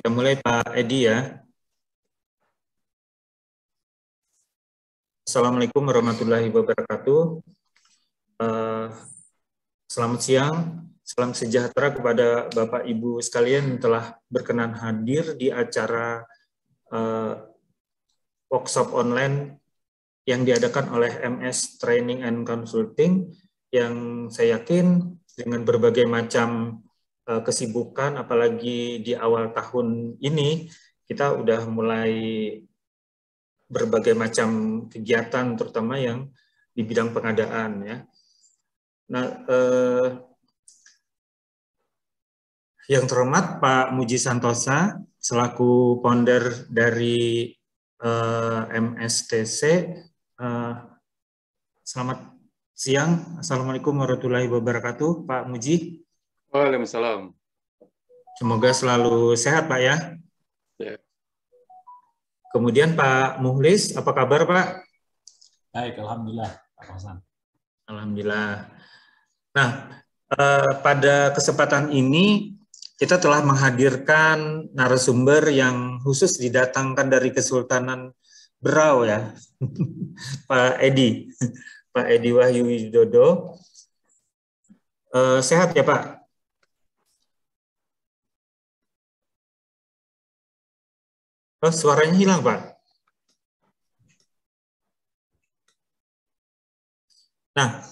Kita mulai Pak Edi ya. Assalamualaikum warahmatullahi wabarakatuh. Selamat siang, salam sejahtera kepada Bapak Ibu sekalian yang telah berkenan hadir di acara workshop online yang diadakan oleh MS Training and Consulting, yang saya yakin dengan berbagai macam kesibukan, apalagi di awal tahun ini, kita udah mulai berbagai macam kegiatan, terutama yang di bidang pengadaan ya. Nah, yang terhormat Pak Muji Santosa selaku founder dari MSTC. Selamat siang, Assalamualaikum warahmatullahi wabarakatuh, Pak Muji. Waalaikumsalam. Semoga selalu sehat, Pak ya. Ya. Kemudian Pak Muhlis, apa kabar Pak? Baik, alhamdulillah, Pak Hasan. Alhamdulillah. Nah, pada kesempatan ini kita telah menghadirkan narasumber yang khusus didatangkan dari Kesultanan Berau ya, Pak Edi Wahyu Widodo. Sehat ya Pak? Oh, suaranya hilang Pak. Nah,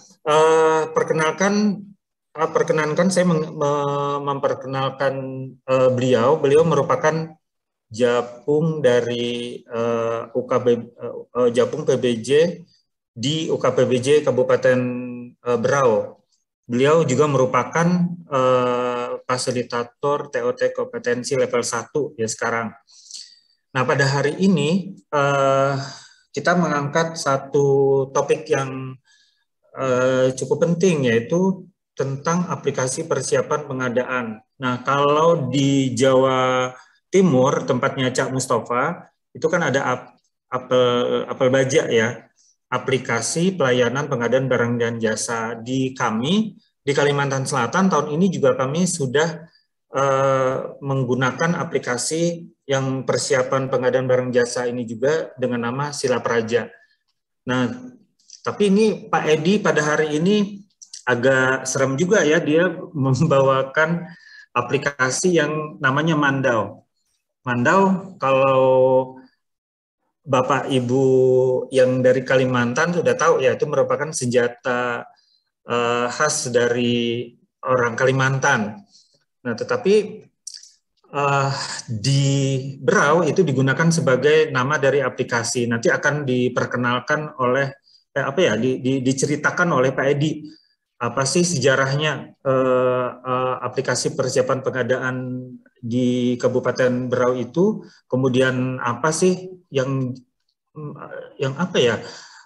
perkenankan saya memperkenalkan beliau. Beliau merupakan Japung dari Japung PBJ di UKPBJ Kabupaten Berau. Beliau juga merupakan fasilitator TOT kompetensi level 1 ya sekarang. Nah, pada hari ini kita mengangkat satu topik yang cukup penting, yaitu tentang aplikasi persiapan pengadaan. Nah, kalau di Jawa Timur, tempatnya Cak Mustafa, itu kan ada apel baja ya, aplikasi pelayanan pengadaan barang dan jasa. Di kami, di Kalimantan Selatan, tahun ini juga kami sudah menggunakan aplikasi yang persiapan pengadaan barang jasa ini juga dengan nama Sila Praja. Nah, tapi ini Pak Edi pada hari ini agak serem juga ya, dia membawakan aplikasi yang namanya Mandau. Mandau, kalau Bapak Ibu yang dari Kalimantan sudah tahu ya, itu merupakan senjata khas dari orang Kalimantan. Nah, tetapi di Berau itu digunakan sebagai nama dari aplikasi. Nanti akan diperkenalkan oleh diceritakan oleh Pak Edi apa sih sejarahnya aplikasi persiapan pengadaan di Kabupaten Berau itu, kemudian apa sih yang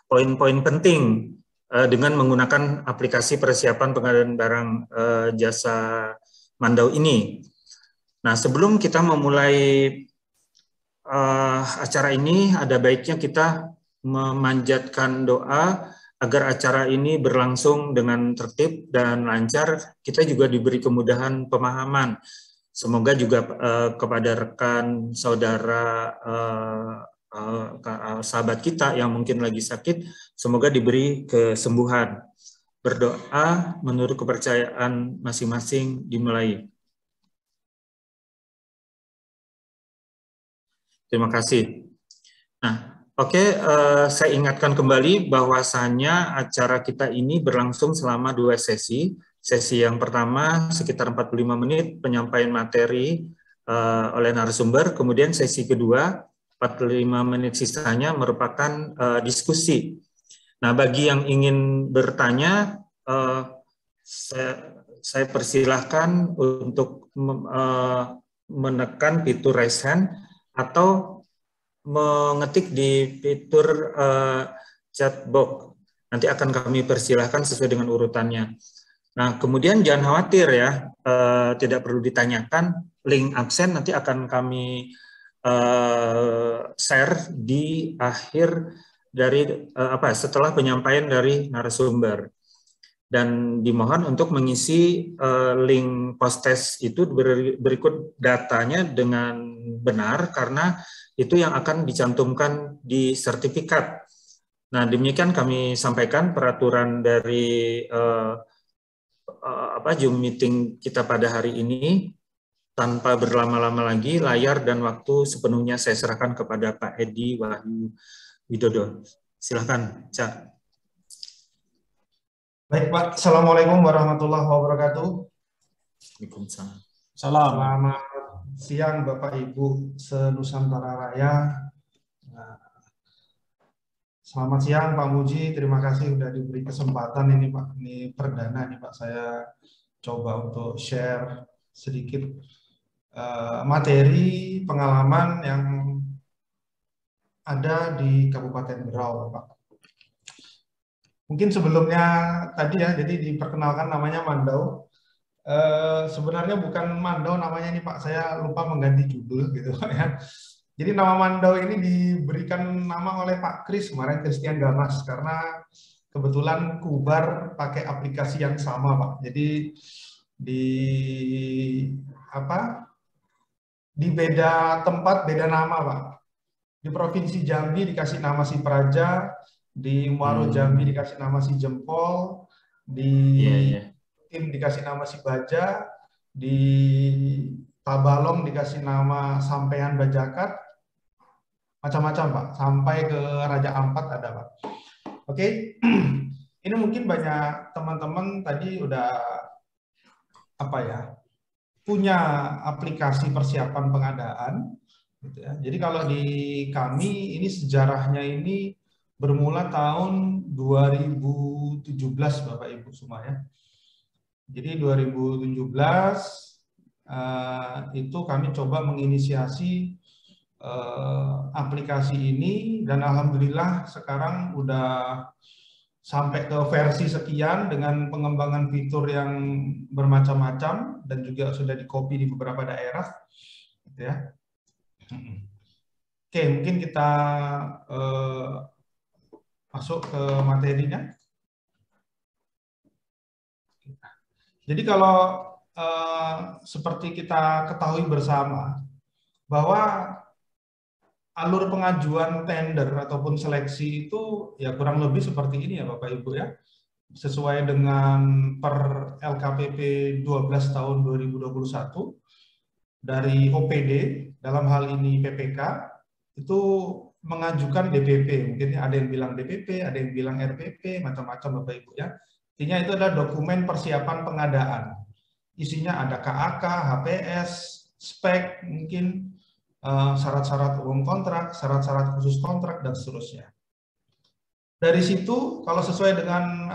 poin-poin penting dengan menggunakan aplikasi persiapan pengadaan barang jasa Mandau ini. Nah, sebelum kita memulai acara ini, ada baiknya kita memanjatkan doa agar acara ini berlangsung dengan tertib dan lancar. Kita juga diberi kemudahan pemahaman. Semoga juga kepada rekan, saudara, sahabat kita yang mungkin lagi sakit, semoga diberi kesembuhan. Berdoa menurut kepercayaan masing-masing dimulai. Terima kasih. Nah, oke, saya ingatkan kembali bahwasannya acara kita ini berlangsung selama 2 sesi. Sesi yang pertama sekitar 45 menit penyampaian materi oleh narasumber, kemudian sesi kedua 45 menit sisanya merupakan diskusi. Nah, bagi yang ingin bertanya, saya persilahkan untuk menekan fitur raise hand atau mengetik di fitur chat box. Nanti akan kami persilahkan sesuai dengan urutannya. Nah, kemudian jangan khawatir ya, tidak perlu ditanyakan, link absen nanti akan kami share di akhir dari setelah penyampaian dari narasumber. dan dimohon untuk mengisi link post-test itu berikut datanya dengan benar, karena itu yang akan dicantumkan di sertifikat. Nah, demikian kami sampaikan peraturan dari Zoom meeting kita pada hari ini. Tanpa berlama-lama lagi, layar dan waktu sepenuhnya saya serahkan kepada Pak Edi Wahyu Widodo. Silakan, Cak. Baik, Pak. Assalamualaikum warahmatullahi wabarakatuh. Waalaikumsalam. Selamat siang, Bapak Ibu se-Nusantara Raya. Selamat siang, Pak Muji. Terima kasih sudah diberi kesempatan ini, Pak. Ini perdana nih, Pak. Saya coba untuk share sedikit materi pengalaman yang ada di Kabupaten Berau, Pak. Mungkin sebelumnya tadi ya, jadi diperkenalkan namanya Mandau. Sebenarnya bukan Mandau namanya nih Pak, saya lupa mengganti judul gitu ya. Jadi nama Mandau ini diberikan nama oleh Pak Kris kemarin, Christian Gamas, karena kebetulan Kubar pakai aplikasi yang sama Pak. Jadi di beda tempat beda nama Pak. Di Provinsi Jambi dikasih nama si Praja, di Muaro Jambi dikasih nama si Jempol, di Tim dikasih nama si Baja, di Tabalong dikasih nama Sampean Bajakat, macam-macam Pak, sampai ke Raja Ampat ada Pak. Oke, ini mungkin banyak teman-teman tadi udah punya aplikasi persiapan pengadaan. Gitu ya. Jadi kalau di kami ini sejarahnya ini bermula tahun 2017 Bapak Ibu semua ya. Jadi 2017 itu kami coba menginisiasi aplikasi ini, dan alhamdulillah sekarang udah sampai ke versi sekian dengan pengembangan fitur yang bermacam-macam dan juga sudah di-copy di beberapa daerah gitu ya. Oke, mungkin kita masuk ke materinya. Jadi kalau seperti kita ketahui bersama bahwa alur pengajuan tender ataupun seleksi itu ya kurang lebih seperti ini ya Bapak Ibu ya. Sesuai dengan per LKPP 12 tahun 2021 dari OPD, dalam hal ini PPK, itu mengajukan DPP. Mungkin ada yang bilang DPP, ada yang bilang RPP, macam-macam Bapak Ibu ya. Intinya itu adalah dokumen persiapan pengadaan. Isinya ada KAK, HPS, spek, mungkin syarat-syarat umum kontrak, syarat-syarat khusus kontrak, dan seterusnya. Dari situ, kalau sesuai dengan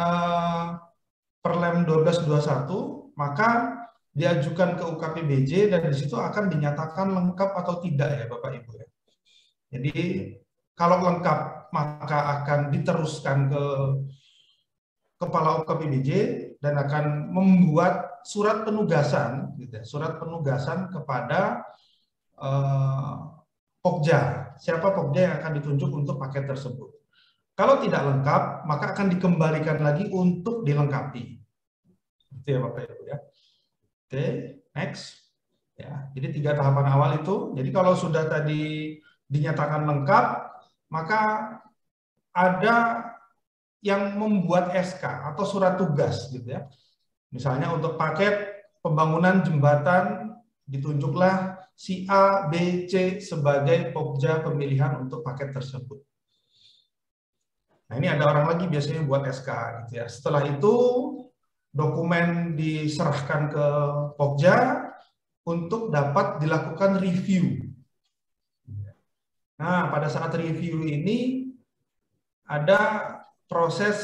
Perlem 1221, maka diajukan ke UKPBJ, dan di situ akan dinyatakan lengkap atau tidak ya Bapak Ibu ya. Jadi kalau lengkap maka akan diteruskan ke Kepala UKPBJ dan akan membuat surat penugasan, gitu ya, surat penugasan kepada Pokja. Siapa Pokja yang akan ditunjuk untuk paket tersebut. Kalau tidak lengkap maka akan dikembalikan lagi untuk dilengkapi. Itu ya Bapak Ibu ya. Oke, next. Ya, jadi 3 tahapan awal itu. Jadi kalau sudah tadi dinyatakan lengkap, maka ada yang membuat SK atau surat tugas gitu ya. Misalnya untuk paket pembangunan jembatan ditunjuklah si A, B, C sebagai Pokja pemilihan untuk paket tersebut. Nah, ini ada orang lagi biasanya buat SK gitu ya. Setelah itu dokumen diserahkan ke Pokja untuk dapat dilakukan review. Nah, pada saat review ini ada proses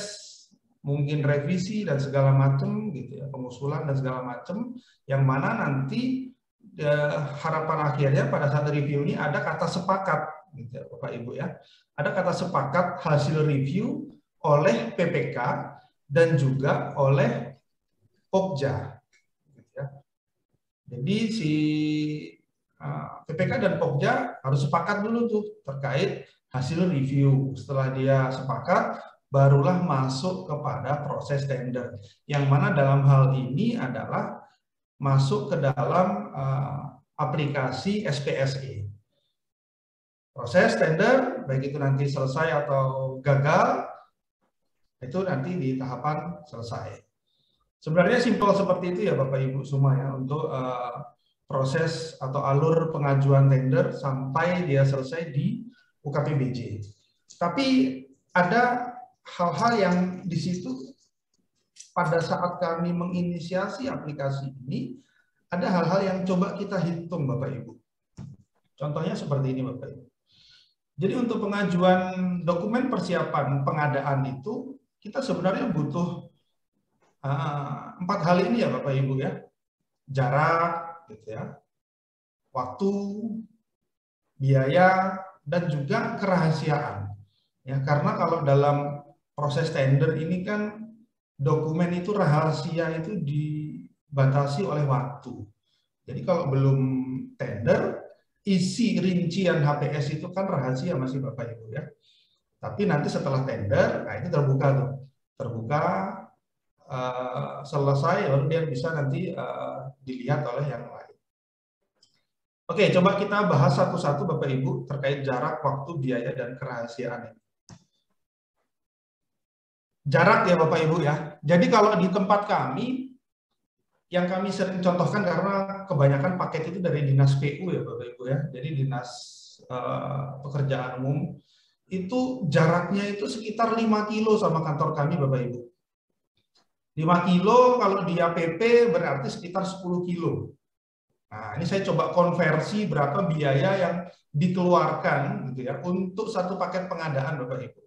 mungkin revisi dan segala macam gitu ya, pengusulan dan segala macam, yang mana nanti harapan akhirnya pada saat review ini ada kata sepakat gitu ya, Bapak Ibu ya. Ada kata sepakat hasil review oleh PPK dan juga oleh Pokja gitu ya. Jadi si PPK dan Pokja harus sepakat dulu tuh terkait hasil review. Setelah dia sepakat, barulah masuk kepada proses tender. Yang mana dalam hal ini adalah masuk ke dalam aplikasi SPSE. Proses tender, baik itu nanti selesai atau gagal, itu nanti di tahapan selesai. Sebenarnya simpel seperti itu ya Bapak Ibu semua ya, untuk proses atau alur pengajuan tender sampai dia selesai di UKPBJ. Tapi ada hal-hal yang di situ pada saat kami menginisiasi aplikasi ini, ada hal-hal yang coba kita hitung Bapak Ibu. Contohnya seperti ini Bapak Ibu. Jadi untuk pengajuan dokumen persiapan pengadaan itu, kita sebenarnya butuh 4 hal ini ya Bapak Ibu ya. Jarak, gitu ya, waktu, biaya, dan juga kerahasiaan. Ya, karena kalau dalam proses tender ini kan dokumen itu rahasia itu dibatasi oleh waktu. Jadi kalau belum tender, isi rincian HPS itu kan rahasia masih Bapak Ibu ya. Tapi nanti setelah tender, nah ini terbuka tuh, terbuka selesai, baru dia bisa nanti dilihat oleh yang lain. Oke, coba kita bahas satu-satu Bapak Ibu terkait jarak, waktu, biaya, dan kerahasiaan ini. Jarak ya Bapak Ibu ya. Jadi kalau di tempat kami, yang kami sering contohkan karena kebanyakan paket itu dari dinas PU ya Bapak Ibu ya. Jadi dinas pekerjaan umum itu jaraknya itu sekitar 5 kilo sama kantor kami Bapak Ibu. 5 kilo kalau di APP berarti sekitar 10 kilo. Nah, ini saya coba konversi berapa biaya yang dikeluarkan gitu ya untuk satu paket pengadaan Bapak Ibu.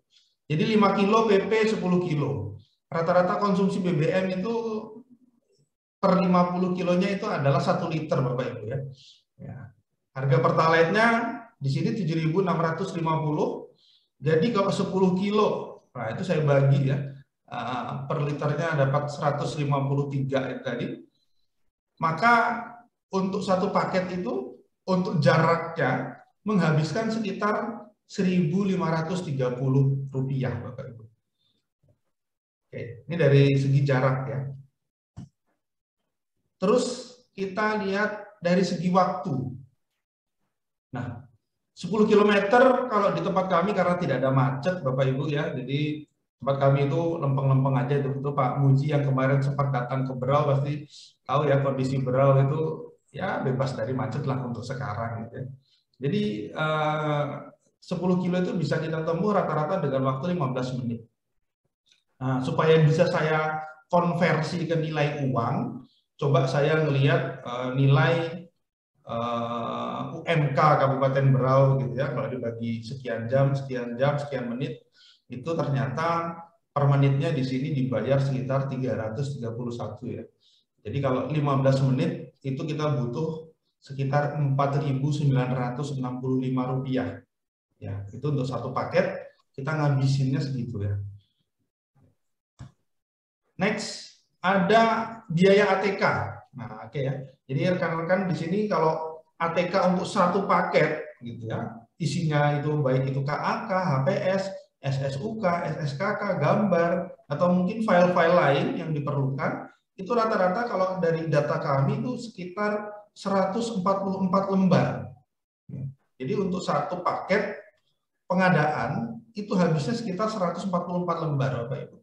Jadi 5 kilo PP 10 kilo. Rata-rata konsumsi BBM itu per 50 kilonya itu adalah 1 liter Bapak Ibu ya. Harga Pertalite-nya di sini 7.650. Jadi kalau 10 kilo, nah itu saya bagi ya. Per liternya dapat 153 itu tadi. Maka untuk satu paket itu untuk jaraknya menghabiskan sekitar 1.530 rupiah Bapak Ibu. Oke, ini dari segi jarak ya. Terus kita lihat dari segi waktu. Nah, 10 km kalau di tempat kami karena tidak ada macet Bapak Ibu ya. Jadi tempat kami itu lempeng-lempeng aja itu Pak Muji yang kemarin sempat datang ke Berau pasti tahu ya kondisi Berau itu ya bebas dari macet lah untuk sekarang gitu ya. Jadi 10 kilo itu bisa kita tempuh rata-rata dengan waktu 15 menit. Nah, supaya bisa saya konversi ke nilai uang, coba saya ngelihat nilai UMK Kabupaten Berau gitu ya, kalau dibagi sekian jam, sekian menit, itu ternyata per menitnya di sini dibayar sekitar 331 ya. Jadi kalau 15 menit itu kita butuh sekitar 4.965 rupiah. Ya, itu untuk satu paket kita ngabisinnya segitu ya. Next, ada biaya ATK. Nah, oke ya. Jadi rekan-rekan di sini kalau ATK untuk satu paket gitu ya, isinya itu baik itu KAK, HPS, SSUK, SSKK, gambar, atau mungkin file-file lain yang diperlukan, itu rata-rata kalau dari data kami itu sekitar 144 lembar. Jadi untuk satu paket pengadaan itu habisnya sekitar 144 lembar Bapak Ibu.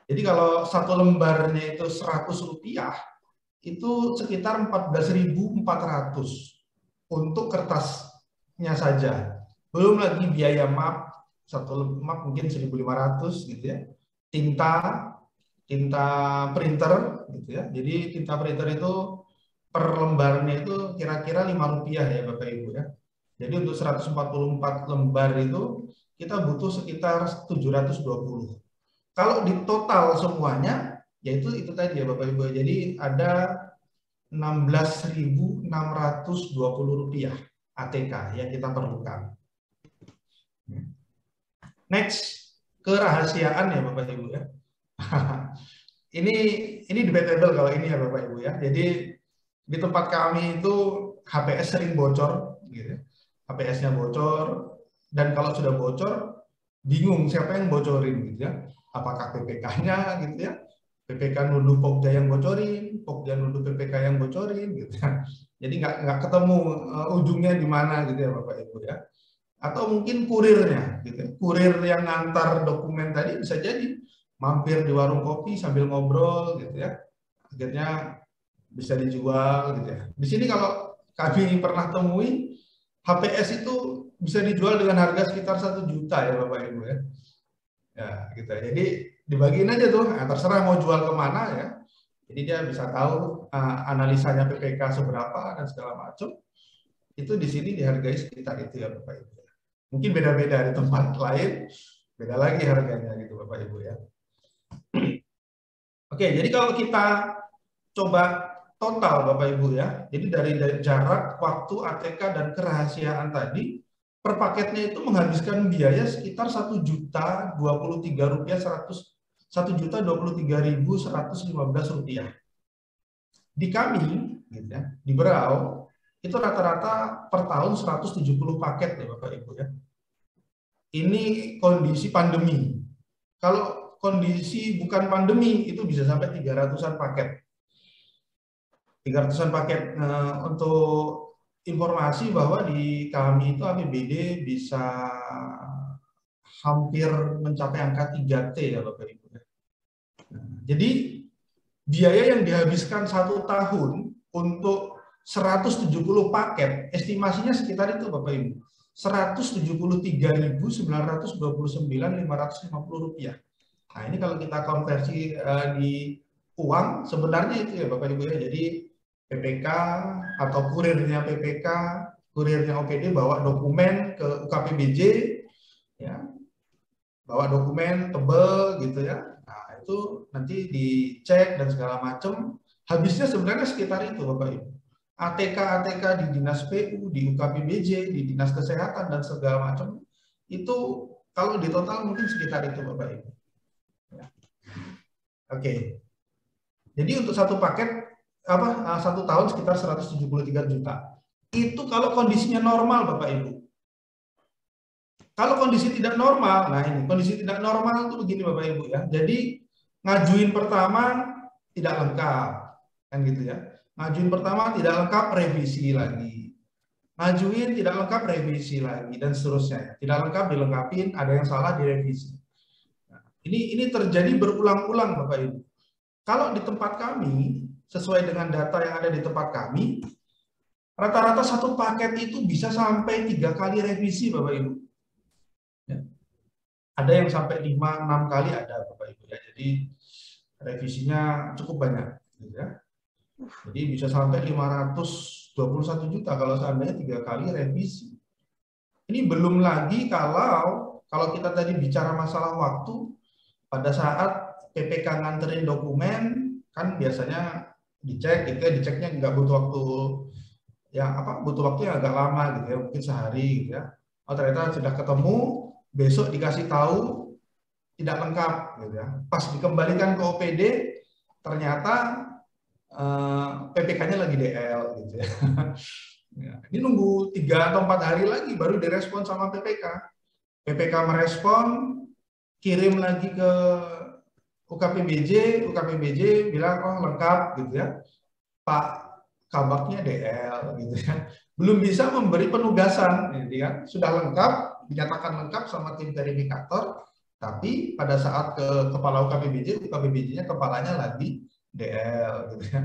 Jadi kalau satu lembarnya itu 100 rupiah, itu sekitar 14.400 untuk kertasnya saja. Belum lagi biaya map, satu map mungkin 1.500 gitu ya. Tinta printer gitu ya. Jadi tinta printer itu per lembarnya itu kira-kira 5 rupiah ya Bapak Ibu ya. Jadi untuk 144 lembar itu kita butuh sekitar 720. Kalau di total semuanya yaitu itu tadi ya Bapak Ibu. Jadi ada 16.620 rupiah ATK yang kita perlukan. Next, kerahasiaan ya Bapak Ibu ya. ini debatable kalau ini ya Bapak Ibu ya. Jadi di tempat kami itu HPS sering bocor gitu. HPS-nya bocor dan kalau sudah bocor bingung siapa yang bocorin gitu ya. Apakah PPK-nya gitu ya? PPK nuduh Pokja yang bocorin, Pokja nuduh PPK yang bocorin gitu ya. Jadi nggak ketemu ujungnya di mana gitu ya Bapak Ibu ya. Atau mungkin kurirnya gitu ya. Kurir yang ngantar dokumen tadi bisa jadi mampir di warung kopi sambil ngobrol gitu ya. Akhirnya bisa dijual gitu ya. Di sini kalau kami pernah temui HPS itu bisa dijual dengan harga sekitar 1 juta ya Bapak Ibu ya. Ya gitu. Jadi dibagiin aja tuh, terserah mau jual kemana ya. Jadi dia bisa tahu analisanya PPK seberapa dan segala macam. Itu di sini dihargai sekitar itu ya Bapak Ibu. Mungkin beda-beda di tempat lain, beda lagi harganya gitu Bapak Ibu ya. Oke, jadi kalau kita coba total Bapak Ibu ya, jadi dari jarak, waktu, ATK, dan kerahasiaan tadi, per paketnya itu menghabiskan biaya sekitar Rp1.023.115. Di kami, gitu ya, di Berau, itu rata-rata per tahun 170 paket ya Bapak Ibu ya. Ini kondisi pandemi. Kalau kondisi bukan pandemi, itu bisa sampai 300-an paket. 300-an paket untuk informasi bahwa di kami itu APBD bisa hampir mencapai angka 3T ya Bapak Ibu. Jadi biaya yang dihabiskan 1 tahun untuk 170 paket, estimasinya sekitar itu Bapak Ibu. Rp173.929.550. Nah ini kalau kita konversi di uang, sebenarnya itu ya Bapak Ibu ya. Jadi PPK atau kurirnya PPK, kurirnya OPD bawa dokumen ke UKPBJ, ya, bawa dokumen tebel gitu ya. Nah itu nanti dicek dan segala macam. Habisnya sebenarnya sekitar itu Bapak Ibu. ATK di Dinas PU, di UKPBJ, di Dinas Kesehatan dan segala macam itu kalau di total mungkin sekitar itu Bapak Ibu. Ya. Oke. Jadi untuk satu paket 1 tahun sekitar 173 juta. Itu kalau kondisinya normal Bapak Ibu. Kalau kondisi tidak normal, nah ini kondisi tidak normal itu begini Bapak Ibu ya. Jadi ngajuin pertama tidak lengkap, kan gitu ya. Ngajuin pertama tidak lengkap, revisi lagi. Ngajuin tidak lengkap, revisi lagi dan seterusnya. Tidak lengkap dilengkapin, ada yang salah direvisi. Nah, ini terjadi berulang-ulang Bapak Ibu. Kalau di tempat kami, sesuai dengan data yang ada di tempat kami, rata-rata satu paket itu bisa sampai 3 kali revisi Bapak Ibu. Ya. Ada yang sampai 5-6 kali ada Bapak Ibu ya. Jadi revisinya cukup banyak gitu ya. Jadi bisa sampai 521 juta kalau seandainya 3 kali revisi. Ini belum lagi kalau kita tadi bicara masalah waktu, pada saat PPK nganterin dokumen kan biasanya dicek gitu ya, diceknya nggak butuh waktu butuh waktu yang agak lama gitu ya, mungkin sehari gitu ya. Oh ternyata sudah ketemu, besok dikasih tahu tidak lengkap gitu ya. Pas dikembalikan ke OPD ternyata PPK-nya lagi DL gitu ya. Ya. Ini nunggu 3 atau 4 hari lagi baru direspon sama PPK. PPK merespon, kirim lagi ke UKPBJ bilang oh lengkap gitu ya. Pak kabaknya DL gitu ya. Belum bisa memberi penugasan, gitu kan. Sudah lengkap, dinyatakan lengkap sama tim verifikator, tapi pada saat ke kepala UKPBJ-nya kepalanya lagi DL gitu ya.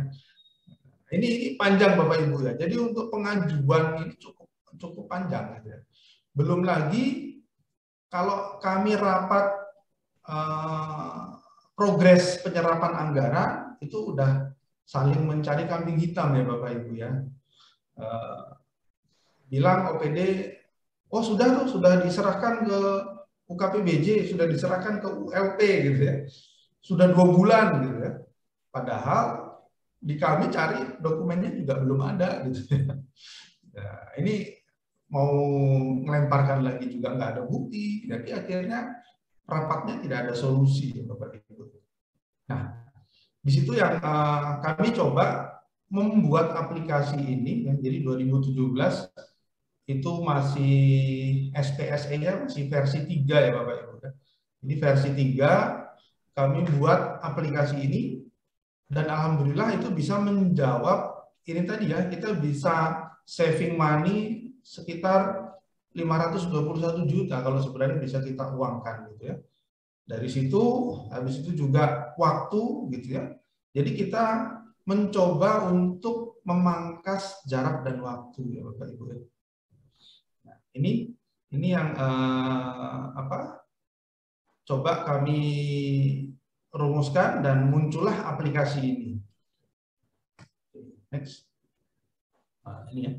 Ini panjang Bapak Ibu ya. Jadi untuk pengajuan ini cukup panjang gitu ya. Belum lagi kalau kami rapat progres penyerapan anggaran itu udah saling mencari kambing hitam ya Bapak Ibu ya. Bilang OPD, oh sudah diserahkan ke UKPBJ, sudah diserahkan ke ULP gitu ya. Sudah 2 bulan gitu ya. Padahal di kami cari dokumennya juga belum ada gitu ya. Nah, ini mau melemparkan lagi juga nggak ada bukti, jadi akhirnya rapatnya tidak ada solusi ya Bapak Ibu. Nah, di situ yang kami coba membuat aplikasi ini, yang jadi 2017 itu masih SPSE-nya masih versi 3 ya Bapak Ibu. Ini versi 3 kami buat aplikasi ini dan alhamdulillah itu bisa menjawab ini tadi ya, kita bisa saving money sekitar 521 juta kalau sebenarnya bisa kita uangkan gitu ya. Dari situ habis itu juga waktu gitu ya. Jadi kita mencoba untuk memangkas jarak dan waktu ya Bapak Ibu ya. Nah, ini yang coba kami rumuskan dan muncullah aplikasi ini. Next. Nah, ini ya.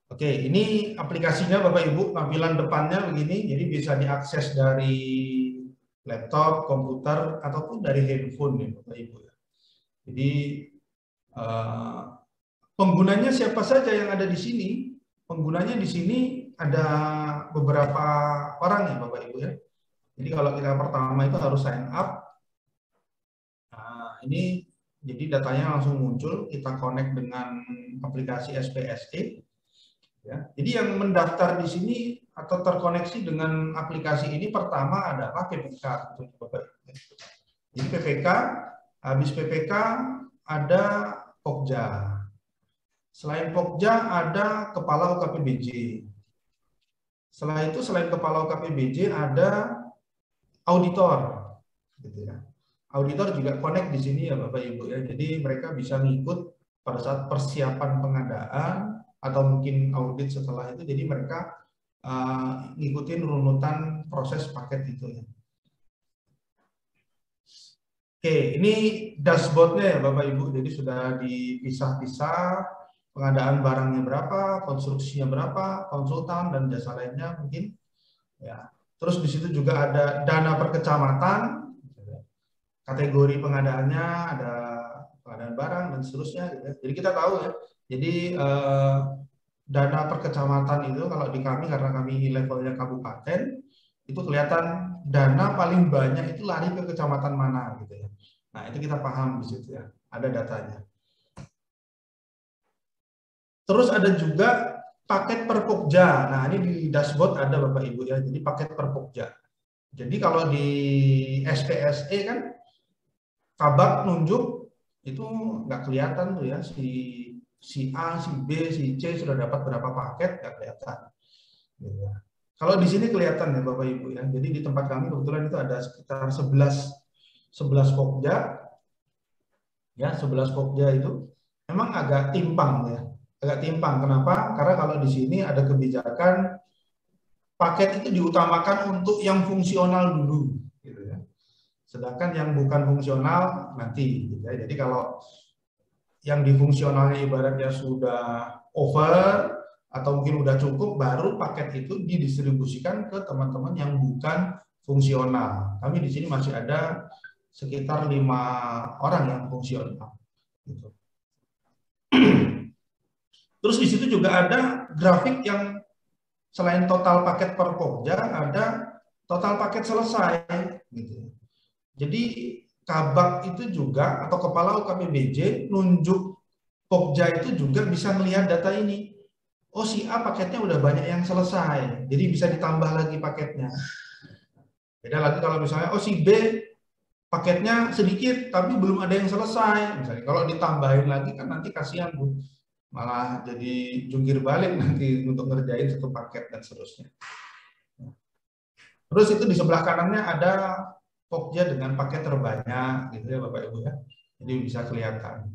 Oke, ini aplikasinya Bapak Ibu, tampilan depannya begini, jadi bisa diakses dari laptop, komputer, ataupun dari handphone ya Bapak Ibu. Jadi penggunanya siapa saja yang ada di sini? Penggunanya di sini ada beberapa orang ya Bapak Ibu ya. Jadi kalau kita pertama itu harus sign up. Nah, ini jadi datanya langsung muncul, kita connect dengan aplikasi SPSE. Ya. Jadi yang mendaftar di sini atau terkoneksi dengan aplikasi ini pertama adalah PPK. Jadi PPK, habis PPK ada Pokja. Selain Pokja ada Kepala UKPBJ. Setelah itu selain Kepala UKPBJ ada auditor. Gitu ya. Auditor juga connect di sini ya Bapak Ibu ya. Jadi mereka bisa ngikut pada saat persiapan pengadaan atau mungkin audit setelah itu, jadi mereka ngikutin runutan proses paket itu ya. Oke, ini dashboardnya ya Bapak Ibu, jadi sudah dipisah-pisah pengadaan barangnya berapa, konstruksinya berapa, konsultan dan jasa lainnya mungkin ya. Terus di situ juga ada dana per kecamatan, kategori pengadaannya ada pengadaan barang dan seterusnya. Jadi kita tahu ya. Jadi dana per kecamatan itu kalau di kami, karena kami levelnya kabupaten, itu kelihatan dana paling banyak itu lari ke kecamatan mana gitu ya. Nah, itu kita paham di situ ya, ada datanya. Terus ada juga paket per Pokja. Nah, ini di dashboard ada Bapak Ibu ya. Jadi paket per Pokja. Jadi kalau di SPSE kan Kabak nunjuk itu nggak kelihatan tuh ya, si A, si B, si C sudah dapat berapa paket, nggak kelihatan. Ya. Kalau di sini kelihatan ya Bapak Ibu ya. Jadi di tempat kami kebetulan itu ada sekitar 11 Pokja. Ya, 11 Pokja itu memang agak timpang ya. Agak timpang. Kenapa? Karena kalau di sini ada kebijakan paket itu diutamakan untuk yang fungsional dulu gitu ya. Sedangkan yang bukan fungsional nanti gitu ya. Jadi kalau yang di fungsionalnya ibaratnya sudah over atau mungkin udah cukup, baru paket itu didistribusikan ke teman-teman yang bukan fungsional. Kami di sini masih ada sekitar 5 orang yang fungsional. Gitu. Terus di situ juga ada grafik yang selain total paket per Pokja, ada total paket selesai. Gitu. Jadi Kabak itu juga atau Kepala UKPBJ nunjuk Pokja itu juga bisa melihat data ini. Oh, si A paketnya udah banyak yang selesai, jadi bisa ditambah lagi paketnya. Beda lagi kalau misalnya, oh si B paketnya sedikit tapi belum ada yang selesai. Misalnya kalau ditambahin lagi kan nanti kasihan Bu, malah jadi jungkir balik nanti untuk ngerjain satu paket dan seterusnya. Terus itu di sebelah kanannya ada Pokja dengan paket terbanyak gitu ya Bapak Ibu ya. Jadi bisa kelihatan.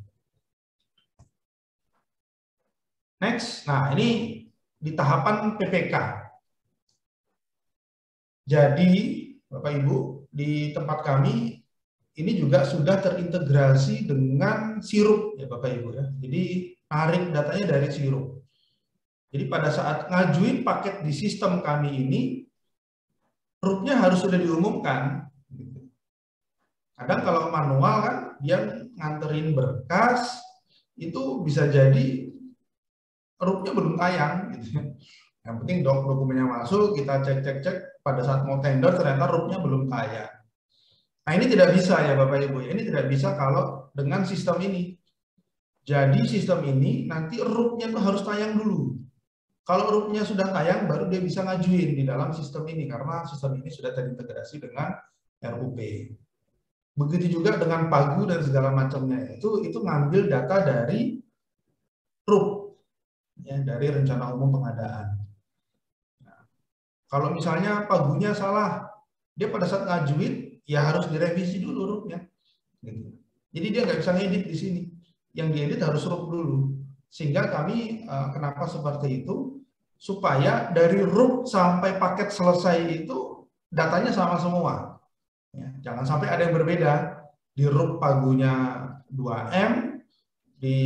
Next. Nah, ini di tahapan PPK. Jadi Bapak Ibu, di tempat kami ini juga sudah terintegrasi dengan Sirup ya Bapak Ibu ya. Jadi narik datanya dari Sirup. Jadi pada saat ngajuin paket di sistem kami ini, RUP-nya harus sudah diumumkan. Kadang kalau manual kan dia nganterin berkas itu bisa jadi RUP-nya belum tayang gitu. Yang penting dokumennya masuk, kita cek pada saat mau tender ternyata RUP-nya belum tayang. Nah, ini tidak bisa ya Bapak Ibu, ini tidak bisa kalau dengan sistem ini. Jadi sistem ini nanti RUP-nya itu harus tayang dulu. Kalau RUP-nya sudah tayang, baru dia bisa ngajuin di dalam sistem ini, karena sistem ini sudah terintegrasi dengan RUP. Begitu juga dengan Pagu dan segala macamnya. Itu ngambil data dari RUP, ya, dari rencana umum pengadaan. Nah, kalau misalnya Pagunya salah, dia pada saat ngajuin, ya harus direvisi dulu RUP-nya. Gitu. Jadi dia nggak bisa ngedit di sini. Yang diedit harus RUP dulu. Sehingga kami kenapa seperti itu, supaya dari RUP sampai paket selesai itu datanya sama semua. Ya, jangan sampai ada yang berbeda. Di RUP Pagunya 2M, di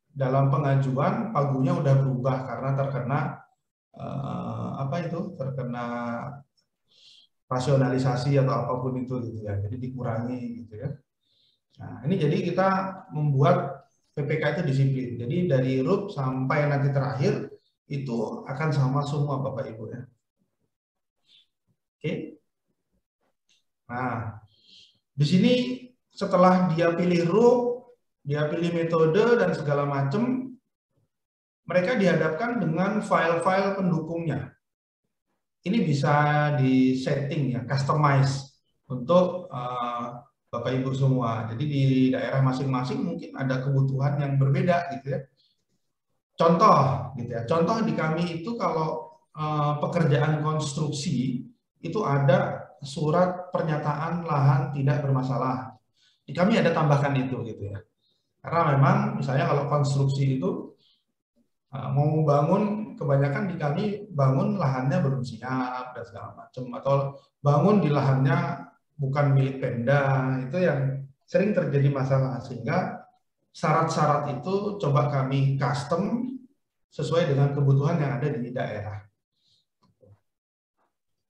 dalam pengajuan Pagunya udah berubah karena terkena terkena rasionalisasi atau apapun itu gitu ya. Jadi dikurangi gitu ya. Nah, ini jadi kita membuat PPK itu disiplin. Jadi dari RUP sampai nanti terakhir itu akan sama semua Bapak Ibu ya. Oke. Nah, di sini setelah dia pilih RUP, dia pilih metode dan segala macam, mereka dihadapkan dengan file-file pendukungnya. Ini bisa di setting ya, customize untuk Bapak Ibu semua. Jadi di daerah masing-masing mungkin ada kebutuhan yang berbeda gitu ya. Contoh gitu ya. Contoh di kami itu kalau pekerjaan konstruksi itu ada surat pernyataan lahan tidak bermasalah. Di kami ada tambahkan itu gitu ya. Karena memang misalnya kalau konstruksi itu mau bangun, kebanyakan di kami bangun lahannya belum siap dan segala macam, atau bangun di lahannya bukan milik Pemda, itu yang sering terjadi masalah. Sehingga syarat-syarat itu coba kami custom sesuai dengan kebutuhan yang ada di daerah.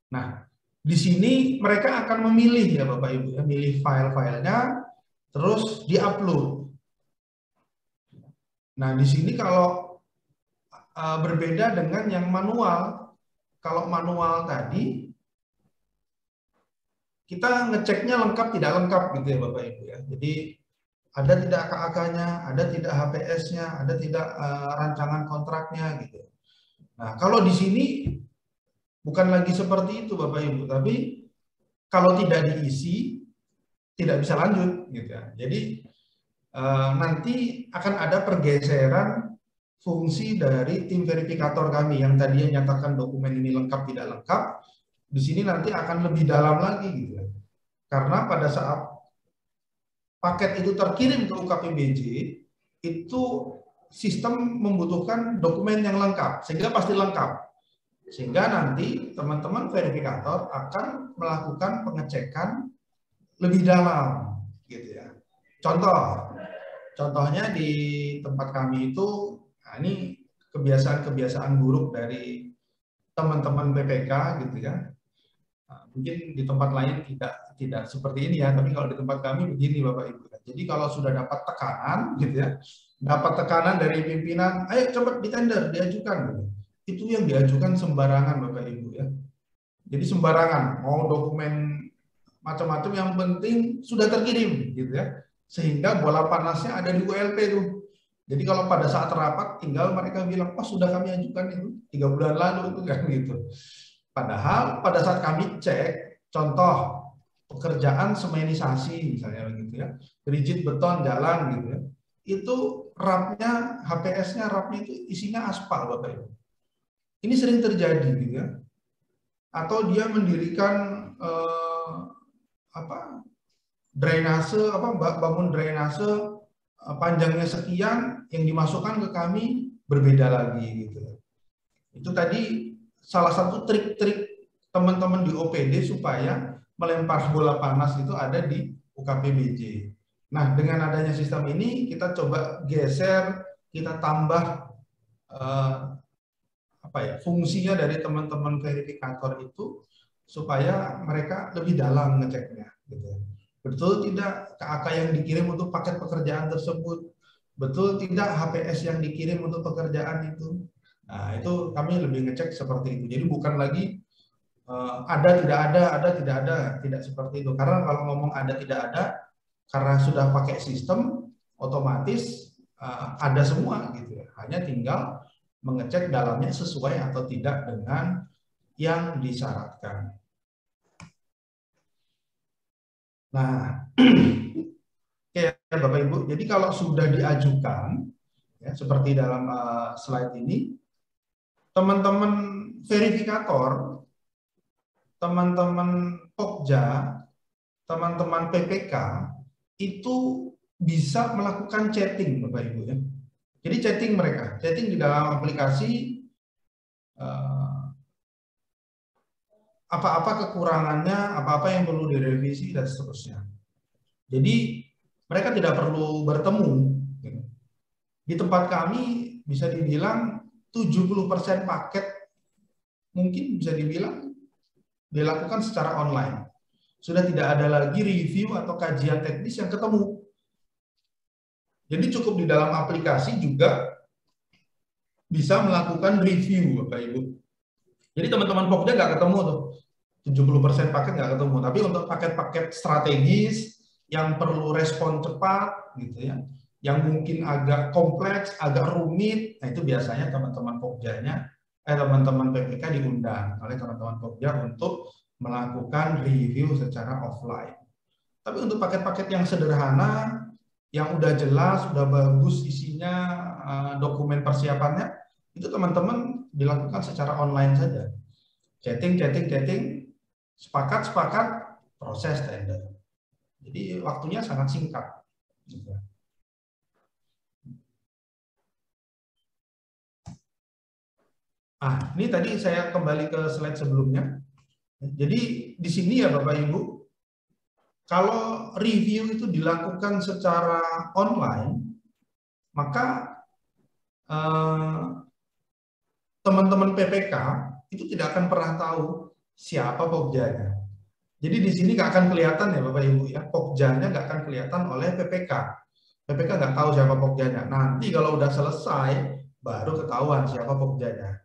Nah, di sini mereka akan memilih ya Bapak Ibu ya, milih file-filenya, terus di-upload. Nah, di sini kalau berbeda dengan yang manual, kalau manual tadi kita ngeceknya lengkap tidak lengkap gitu ya Bapak Ibu ya. Jadi ada tidak KAK-nya, ada tidak HPS-nya, ada tidak rancangan kontraknya gitu. Nah, kalau di sini bukan lagi seperti itu Bapak Ibu, tapi kalau tidak diisi tidak bisa lanjut gitu ya. Jadi nanti akan ada pergeseran fungsi dari tim verifikator kami yang tadinya nyatakan dokumen ini lengkap tidak lengkap, di sini nanti akan lebih dalam lagi gitu ya. Karena pada saat paket itu terkirim ke UKPBJ, itu sistem membutuhkan dokumen yang lengkap, sehingga pasti lengkap. Sehingga nanti teman-teman verifikator akan melakukan pengecekan lebih dalam gitu ya. Contohnya di tempat kami itu, nah ini kebiasaan-kebiasaan buruk dari teman-teman PPK gitu ya. Nah, mungkin di tempat lain tidak seperti ini ya, tapi kalau di tempat kami begini Bapak Ibu. Jadi kalau sudah dapat tekanan gitu ya, dapat tekanan dari pimpinan, ayo cepat ditender, diajukan gitu. Itu yang diajukan sembarangan Bapak Ibu ya. Jadi sembarangan, mau dokumen macam-macam yang penting sudah terkirim gitu ya. Sehingga bola panasnya ada di ULP tuh. Jadi kalau pada saat rapat tinggal mereka bilang, "Oh, sudah kami ajukan itu 3 bulan lalu itu kan gitu." Padahal pada saat kami cek, contoh pekerjaan semenisasi misalnya begitu ya, rigid beton jalan gitu ya, itu rapnya, HPS-nya, rapnya itu isinya aspal Bapak Ibu. Ini sering terjadi gitu ya. Atau dia mendirikan drainase, bangun drainase panjangnya sekian, yang dimasukkan ke kami berbeda lagi gitu. Itu tadi salah satu trik-trik teman-teman di OPD supaya melempar bola panas itu ada di UKPBJ. Nah, dengan adanya sistem ini kita coba geser, kita tambah fungsinya dari teman-teman verifikator itu supaya mereka lebih dalam ngeceknya gitu. Betul tidak KAK yang dikirim untuk paket pekerjaan tersebut? Betul tidak HPS yang dikirim untuk pekerjaan itu? Nah, itu kami lebih ngecek seperti itu. Jadi bukan lagi ada tidak ada, tidak seperti itu. Karena kalau ngomong ada tidak ada, karena sudah pakai sistem, otomatis ada semua gitu ya. Hanya tinggal mengecek dalamnya sesuai atau tidak dengan yang disyaratkan. Nah, oke Bapak Ibu, jadi kalau sudah diajukan, ya, seperti dalam slide ini, teman-teman verifikator, teman-teman Pokja, teman-teman PPK, itu bisa melakukan chatting Bapak Ibu ya. Jadi chatting mereka, chatting di dalam aplikasi, apa-apa kekurangannya, apa-apa yang perlu direvisi dan seterusnya. Jadi mereka tidak perlu bertemu. Di tempat kami bisa dibilang 70% paket mungkin bisa dibilang dilakukan secara online. Sudah tidak ada lagi review atau kajian teknis yang ketemu. Jadi cukup di dalam aplikasi juga bisa melakukan review Bapak Ibu. Jadi teman-teman Pokja nggak ketemu tuh. 70% paket nggak ketemu. Tapi untuk paket-paket strategis yang perlu respon cepat gitu ya, yang mungkin agak kompleks, agak rumit, nah itu biasanya teman-teman Pokjanya, teman-teman PPK diundang oleh teman-teman Pokja untuk melakukan review secara offline. Tapi untuk paket-paket yang sederhana, yang udah jelas, udah bagus isinya, dokumen persiapannya, itu teman-teman dilakukan secara online saja. Chatting, sepakat, proses tender. Jadi waktunya sangat singkat. Ini tadi saya kembali ke slide sebelumnya. Jadi di sini ya Bapak Ibu, kalau review itu dilakukan secara online, maka teman-teman PPK itu tidak akan pernah tahu siapa Pokjanya. Jadi di sini nggak akan kelihatan ya Bapak Ibu ya, Pokjanya nggak akan kelihatan oleh PPK. PPK nggak tahu siapa Pokjanya. Nanti kalau udah selesai, baru ketahuan siapa Pokjanya.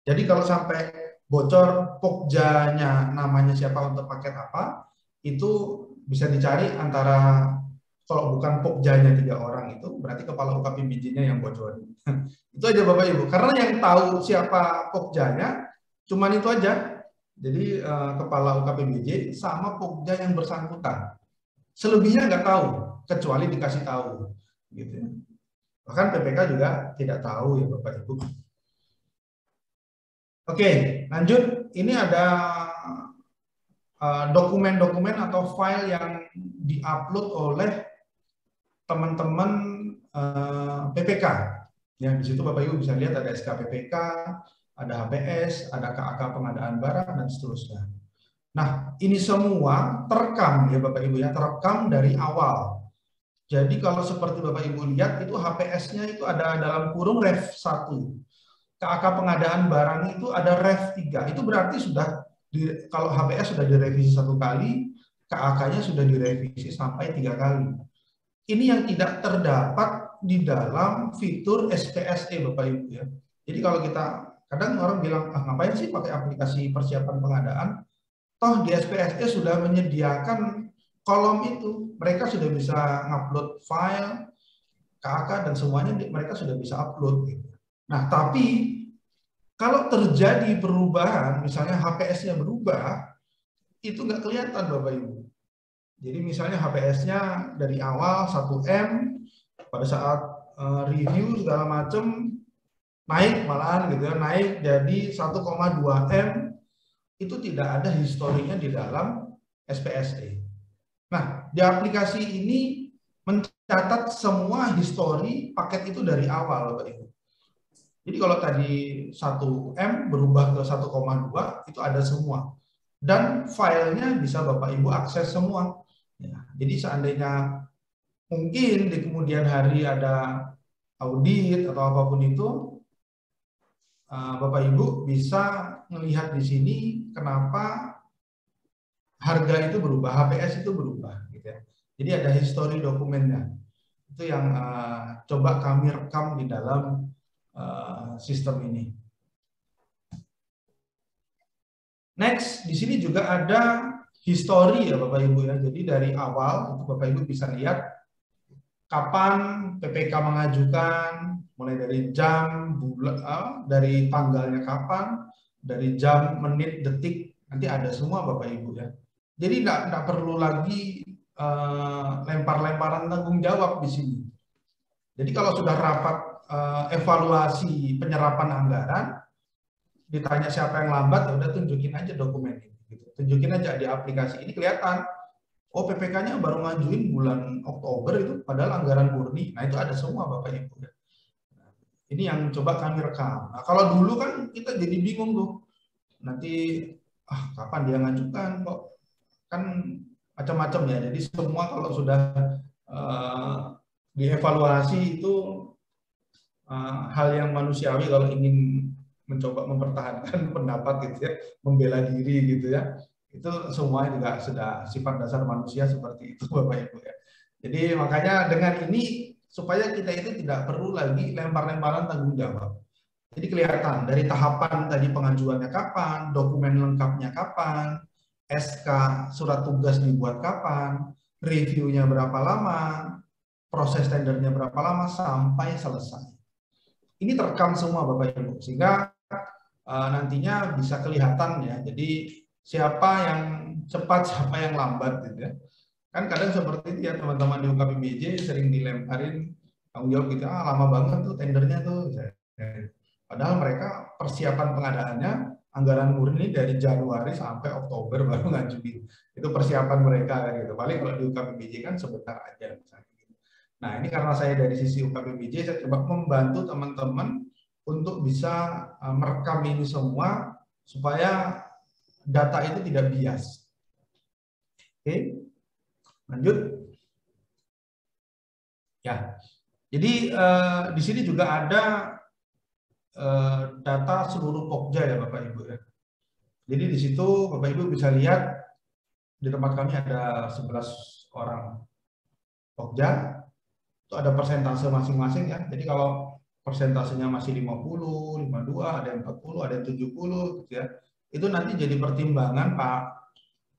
Jadi kalau sampai bocor Pokjanya namanya siapa untuk paket apa, itu bisa dicari antara, kalau bukan Pokjanya 3 orang itu, berarti kepala UKPBJ-nya yang bocor. Itu aja Bapak Ibu. Karena yang tahu siapa Pokjanya, cuman itu aja. Jadi kepala UKPBJ sama Pokja yang bersangkutan. Selebihnya nggak tahu, kecuali dikasih tahu. Gitu. Bahkan PPK juga tidak tahu ya Bapak Ibu. Oke, lanjut. Ini ada dokumen-dokumen atau file yang diupload oleh teman-teman PPK. Ya, di situ Bapak Ibu bisa lihat ada SK PPK, ada HPS, ada KAK pengadaan barang dan seterusnya. Nah, ini semua terekam ya Bapak Ibu ya, terekam dari awal. Jadi kalau seperti Bapak Ibu lihat itu HPS-nya itu ada dalam kurung ref 1. KAK pengadaan barang itu ada ref 3. Itu berarti sudah kalau HPS sudah direvisi 1 kali, KAK-nya sudah direvisi sampai 3 kali. Ini yang tidak terdapat di dalam fitur SPSE Bapak Ibu ya. Jadi kalau kita, kadang orang bilang, ngapain sih pakai aplikasi persiapan pengadaan? Toh di SPSE sudah menyediakan kolom itu. Mereka sudah bisa ngupload file, KAK dan semuanya mereka sudah bisa upload. Gitu. Nah, tapi kalau terjadi perubahan, misalnya HPS-nya berubah, itu nggak kelihatan Bapak Ibu. Jadi misalnya HPS-nya dari awal 1M, pada saat review segala macam naik malahan gitu ya, naik jadi 1,2M, itu tidak ada historinya di dalam SPSE. Nah, di aplikasi ini mencatat semua histori paket itu dari awal Bapak Ibu. Jadi kalau tadi 1M berubah ke 1,2 itu ada semua. Dan filenya bisa Bapak Ibu akses semua. Ya, jadi seandainya mungkin di kemudian hari ada audit atau apapun itu, Bapak Ibu bisa melihat di sini kenapa harga itu berubah, HPS itu berubah. Gitu ya. Jadi ada histori dokumennya. Itu yang coba kami rekam di dalam sistem ini. Next, di sini juga ada histori ya Bapak Ibu ya. Jadi dari awal itu Bapak Ibu bisa lihat kapan PPK mengajukan, mulai dari jam, bulan, dari tanggalnya kapan, dari jam, menit, detik, nanti ada semua Bapak Ibu ya. Jadi nggak perlu lagi lempar-lemparan tanggung jawab di sini. Jadi kalau sudah rapat evaluasi penyerapan anggaran, ditanya siapa yang lambat, ya udah tunjukin aja dokumen ini. Gitu. Tunjukin aja di aplikasi ini kelihatan. Oh, PPK-nya baru ngajuin bulan Oktober itu, padahal anggaran murni. Nah, itu ada semua Bapak Ibu. Ini yang coba kami rekam. Nah, kalau dulu kan kita jadi bingung tuh. Nanti, kapan dia ngajukan kok? Kan macam-macam ya. Jadi semua kalau sudah dievaluasi itu hal yang manusiawi kalau ingin mencoba mempertahankan pendapat gitu ya, membela diri gitu ya. Itu semuanya juga sudah sifat dasar manusia seperti itu Bapak Ibu ya. Jadi makanya dengan ini supaya kita itu tidak perlu lagi lempar-lemparan tanggung jawab. Jadi kelihatan dari tahapan tadi pengajuannya kapan, dokumen lengkapnya kapan, SK surat tugas dibuat kapan, reviewnya berapa lama, proses tendernya berapa lama sampai selesai. Ini terekam semua Bapak Ibu sehingga nantinya bisa kelihatan ya. Jadi siapa yang cepat, siapa yang lambat gitu ya. Kan kadang seperti itu ya teman-teman di UKPBJ sering dilemparin tanggung jawab gitu, lama banget tuh tendernya tuh. Padahal mereka persiapan pengadaannya anggaran murni dari Januari sampai Oktober baru ngajuin. Itu persiapan mereka gitu. Paling kalau di UKPBJ kan sebentar aja misalnya. Nah, ini karena saya dari sisi UKPBJ saya coba membantu teman-teman untuk bisa merekam ini semua supaya data itu tidak bias. Oke, lanjut. Ya, jadi di sini juga ada data seluruh Pokja ya Bapak Ibu ya. Jadi di situ Bapak Ibu bisa lihat di tempat kami ada 11 orang Pokja, itu ada persentase masing-masing ya. Jadi kalau persentasenya masih 50, 52, ada yang 40, ada yang 70 gitu ya. Itu nanti jadi pertimbangan Pak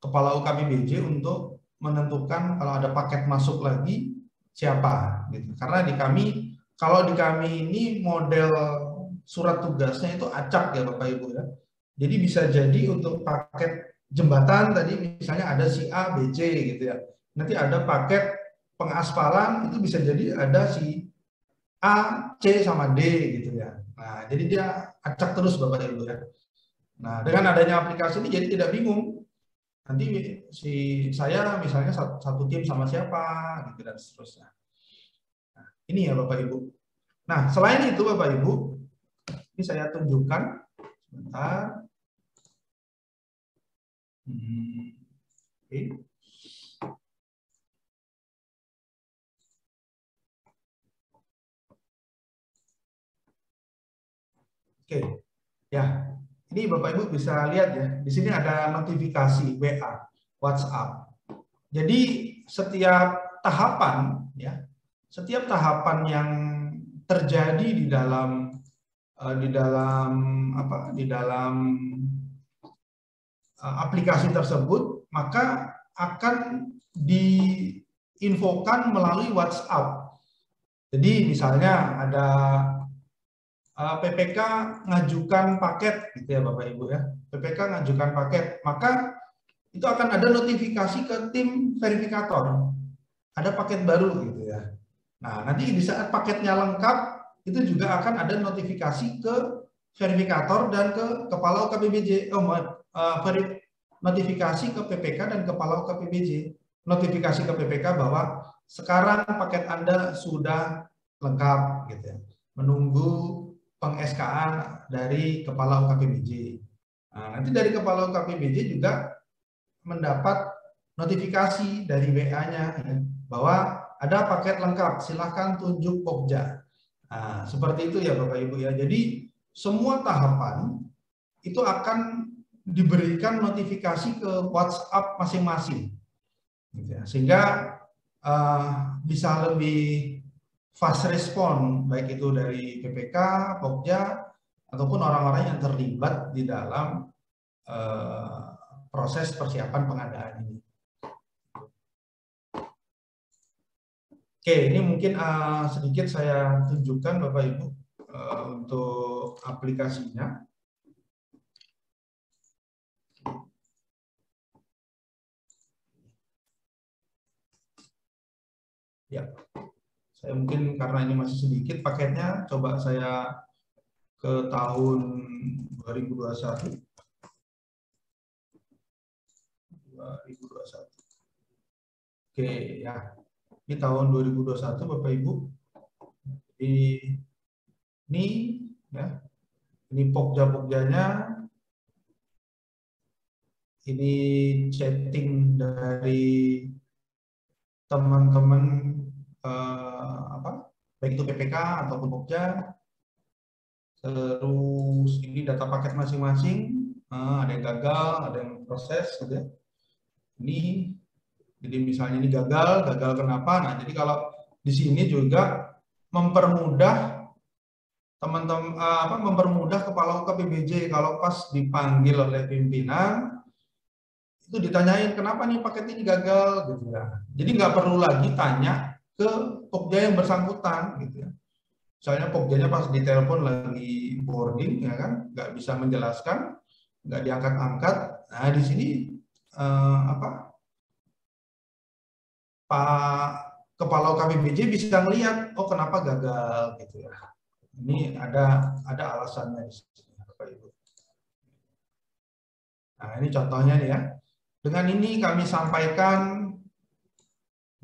Kepala UKPBJ untuk menentukan kalau ada paket masuk lagi siapa gitu. Karena di kami, kalau di kami ini model surat tugasnya itu acak ya Bapak Ibu ya. Jadi bisa jadi untuk paket jembatan tadi misalnya ada si A, B, C gitu ya. Nanti ada paket pengaspalan itu bisa jadi ada si A, C sama D gitu ya. Nah, jadi dia acak terus Bapak Ibu ya. Nah, dengan adanya aplikasi ini jadi tidak bingung. Nanti saya misalnya satu tim sama siapa gitu dan seterusnya. Nah, ini ya Bapak Ibu. Nah, selain itu Bapak Ibu, ini saya tunjukkan sebentar. Oke. Oke. Ya. Ini Bapak Ibu bisa lihat ya, di sini ada notifikasi WA, WhatsApp. Jadi setiap tahapan ya, setiap tahapan yang terjadi di dalam aplikasi tersebut, maka akan diinfokan melalui WhatsApp. Jadi misalnya ada PPK ngajukan paket gitu ya Bapak Ibu ya. PPK ngajukan paket, maka itu akan ada notifikasi ke tim verifikator. Ada paket baru gitu ya. Nah, nanti di saat paketnya lengkap itu juga akan ada notifikasi ke verifikator dan ke kepala UKPBJ. Notifikasi ke PPK dan kepala UKPBJ. Notifikasi ke PPK bahwa sekarang paket Anda sudah lengkap gitu ya. Menunggu peng-SK-an dari kepala UKPBJ. Nah, nanti dari kepala UKPBJ juga mendapat notifikasi dari WA-nya ya, bahwa ada paket lengkap, silahkan tunjuk Pokja. Nah, seperti itu ya Bapak Ibu ya. Jadi semua tahapan itu akan diberikan notifikasi ke WhatsApp masing-masing, gitu ya. Sehingga bisa lebih fast respon, baik itu dari PPK, Pokja, ataupun orang-orang yang terlibat di dalam proses persiapan pengadaan ini. Oke, ini mungkin sedikit saya tunjukkan Bapak Ibu untuk aplikasinya. Ya, saya mungkin karena ini masih sedikit paketnya, coba saya ke tahun 2021. 2021. Oke, ya. Ini tahun 2021 Bapak Ibu. Ini ya. Ini pokja-pogjanya. Ini chatting dari teman-teman baik itu PPK ataupun pokja. Terus ini data paket masing-masing, ada yang gagal, ada yang proses, gitu ya. Ini, jadi misalnya ini gagal kenapa? Nah, jadi kalau di sini juga mempermudah teman-teman, mempermudah kepala UKPBJ kalau pas dipanggil oleh pimpinan itu ditanyain kenapa nih paket ini gagal, gitu ya. Jadi nggak perlu lagi tanya ke pokja yang bersangkutan, gitu ya. Misalnya pokjanya pas ditelepon lagi boarding, ya kan, nggak bisa menjelaskan, nggak diangkat-angkat. Nah di sini Pak Kepala UKPBJ bisa melihat, oh kenapa gagal, gitu ya. Ini ada alasannya di sini, Bapak Ibu. Nah ini contohnya nih ya. Dengan ini kami sampaikan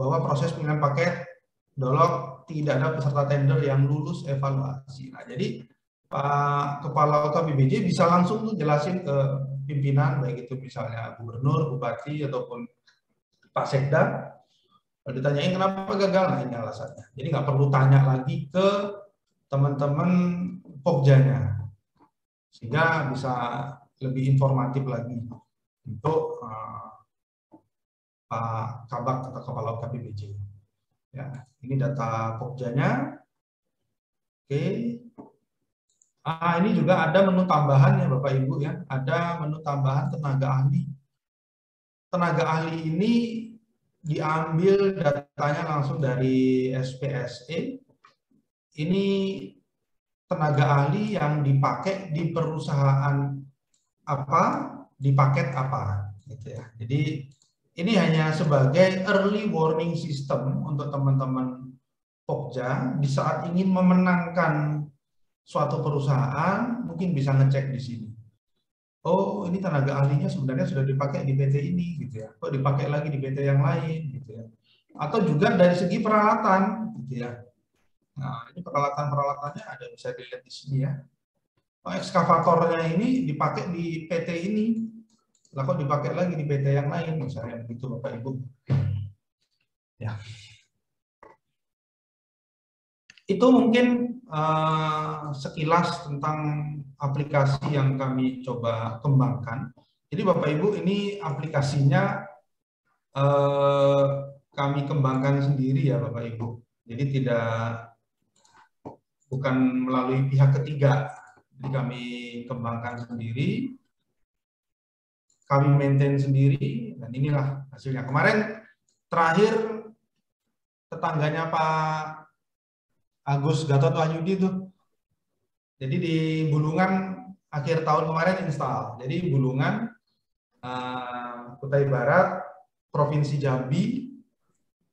bahwa proses pengiriman paket Dolog tidak ada peserta tender yang lulus evaluasi. Nah, jadi Pak Kepala UKPBJ bisa langsung tuh jelasin ke pimpinan, baik itu misalnya gubernur, bupati, ataupun Pak Sekda. Kalau ditanyain kenapa gagal, nah ini alasannya. Jadi nggak perlu tanya lagi ke teman-teman pokjanya, sehingga bisa lebih informatif lagi untuk Pak Kabak atau Kepala UKPBJ. Ya, ini data pokjanya. Oke. Ini juga ada menu tambahan ya Bapak Ibu ya. Ada menu tambahan tenaga ahli. Tenaga ahli ini diambil datanya langsung dari SPSE. Ini tenaga ahli yang dipakai di perusahaan apa, di paket apa, gitu ya. Jadi ini hanya sebagai early warning system untuk teman-teman pokja di saat ingin memenangkan suatu perusahaan, mungkin bisa ngecek di sini. Oh, ini tenaga ahlinya sebenarnya sudah dipakai di PT ini, gitu ya. Kok dipakai lagi di PT yang lain, gitu ya. Atau juga dari segi peralatan, gitu ya. Nah, ini peralatan-peralatannya ada bisa dilihat di sini ya. Oh, ekskavatornya ini dipakai di PT ini. Lah kok dipakai lagi di PT yang lain, misalnya begitu Bapak Ibu. Ya. Itu mungkin sekilas tentang aplikasi yang kami coba kembangkan. Jadi Bapak Ibu, ini aplikasinya kami kembangkan sendiri ya Bapak Ibu. Jadi bukan melalui pihak ketiga. Jadi kami kembangkan sendiri, kami maintain sendiri, dan inilah hasilnya. Kemarin terakhir tetangganya Pak Agus Gatot Wahyudi itu. Jadi di Bulungan akhir tahun kemarin install. Jadi Bulungan, Kutai Barat, Provinsi Jambi,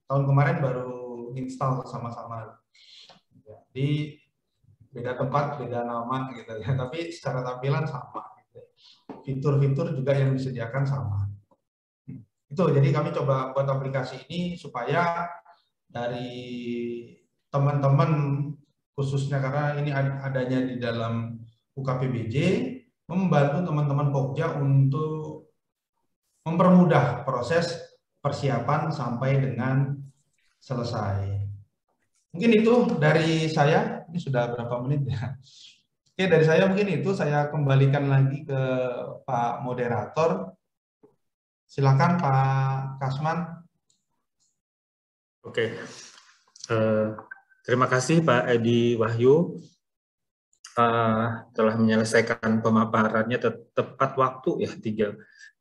tahun kemarin baru install sama-sama. Jadi beda tempat, beda nama gitu ya. Tapi secara tampilan sama. Fitur-fitur juga yang disediakan sama. Itu, jadi kami coba buat aplikasi ini supaya dari teman-teman, khususnya karena ini adanya di dalam UKPBJ, membantu teman-teman pokja untuk mempermudah proses persiapan sampai dengan selesai. Mungkin itu dari saya. Ini sudah berapa menit ya? Oke, dari saya mungkin itu. Saya kembalikan lagi ke Pak Moderator. Silakan Pak Kasman. Oke. Terima kasih Pak Edi Wahyu telah menyelesaikan pemaparannya tepat waktu ya,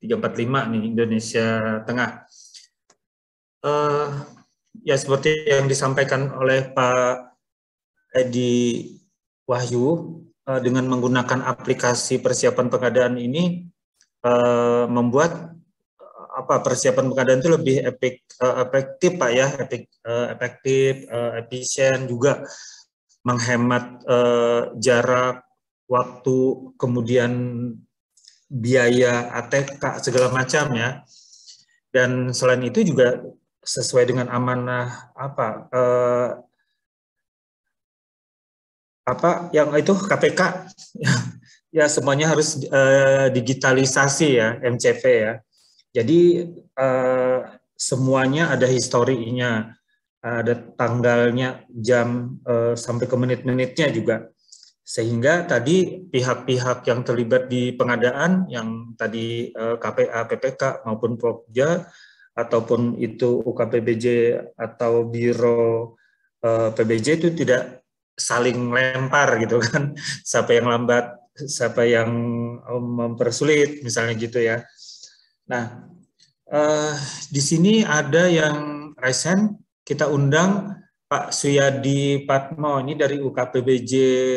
3.45 nih Indonesia Tengah. ya seperti yang disampaikan oleh Pak Edi Wahyu, dengan menggunakan aplikasi persiapan pengadaan ini membuat persiapan pengadaan itu lebih efektif Pak ya, efektif, efisien, juga menghemat jarak, waktu, kemudian biaya ATK segala macam ya. Dan selain itu juga sesuai dengan amanah yang itu KPK ya, semuanya harus digitalisasi ya, MCV ya. Jadi semuanya ada historinya, ada tanggalnya, jam, sampai ke menit-menitnya juga. Sehingga tadi pihak-pihak yang terlibat di pengadaan, yang tadi KPA, PPK maupun Pokja, ataupun itu UKPBJ atau Biro PBJ itu tidak saling lempar gitu kan, siapa yang lambat, siapa yang mempersulit, misalnya gitu ya. Nah, di sini ada yang resen, kita undang Pak Suyadi Patmo, ini dari UKPBJ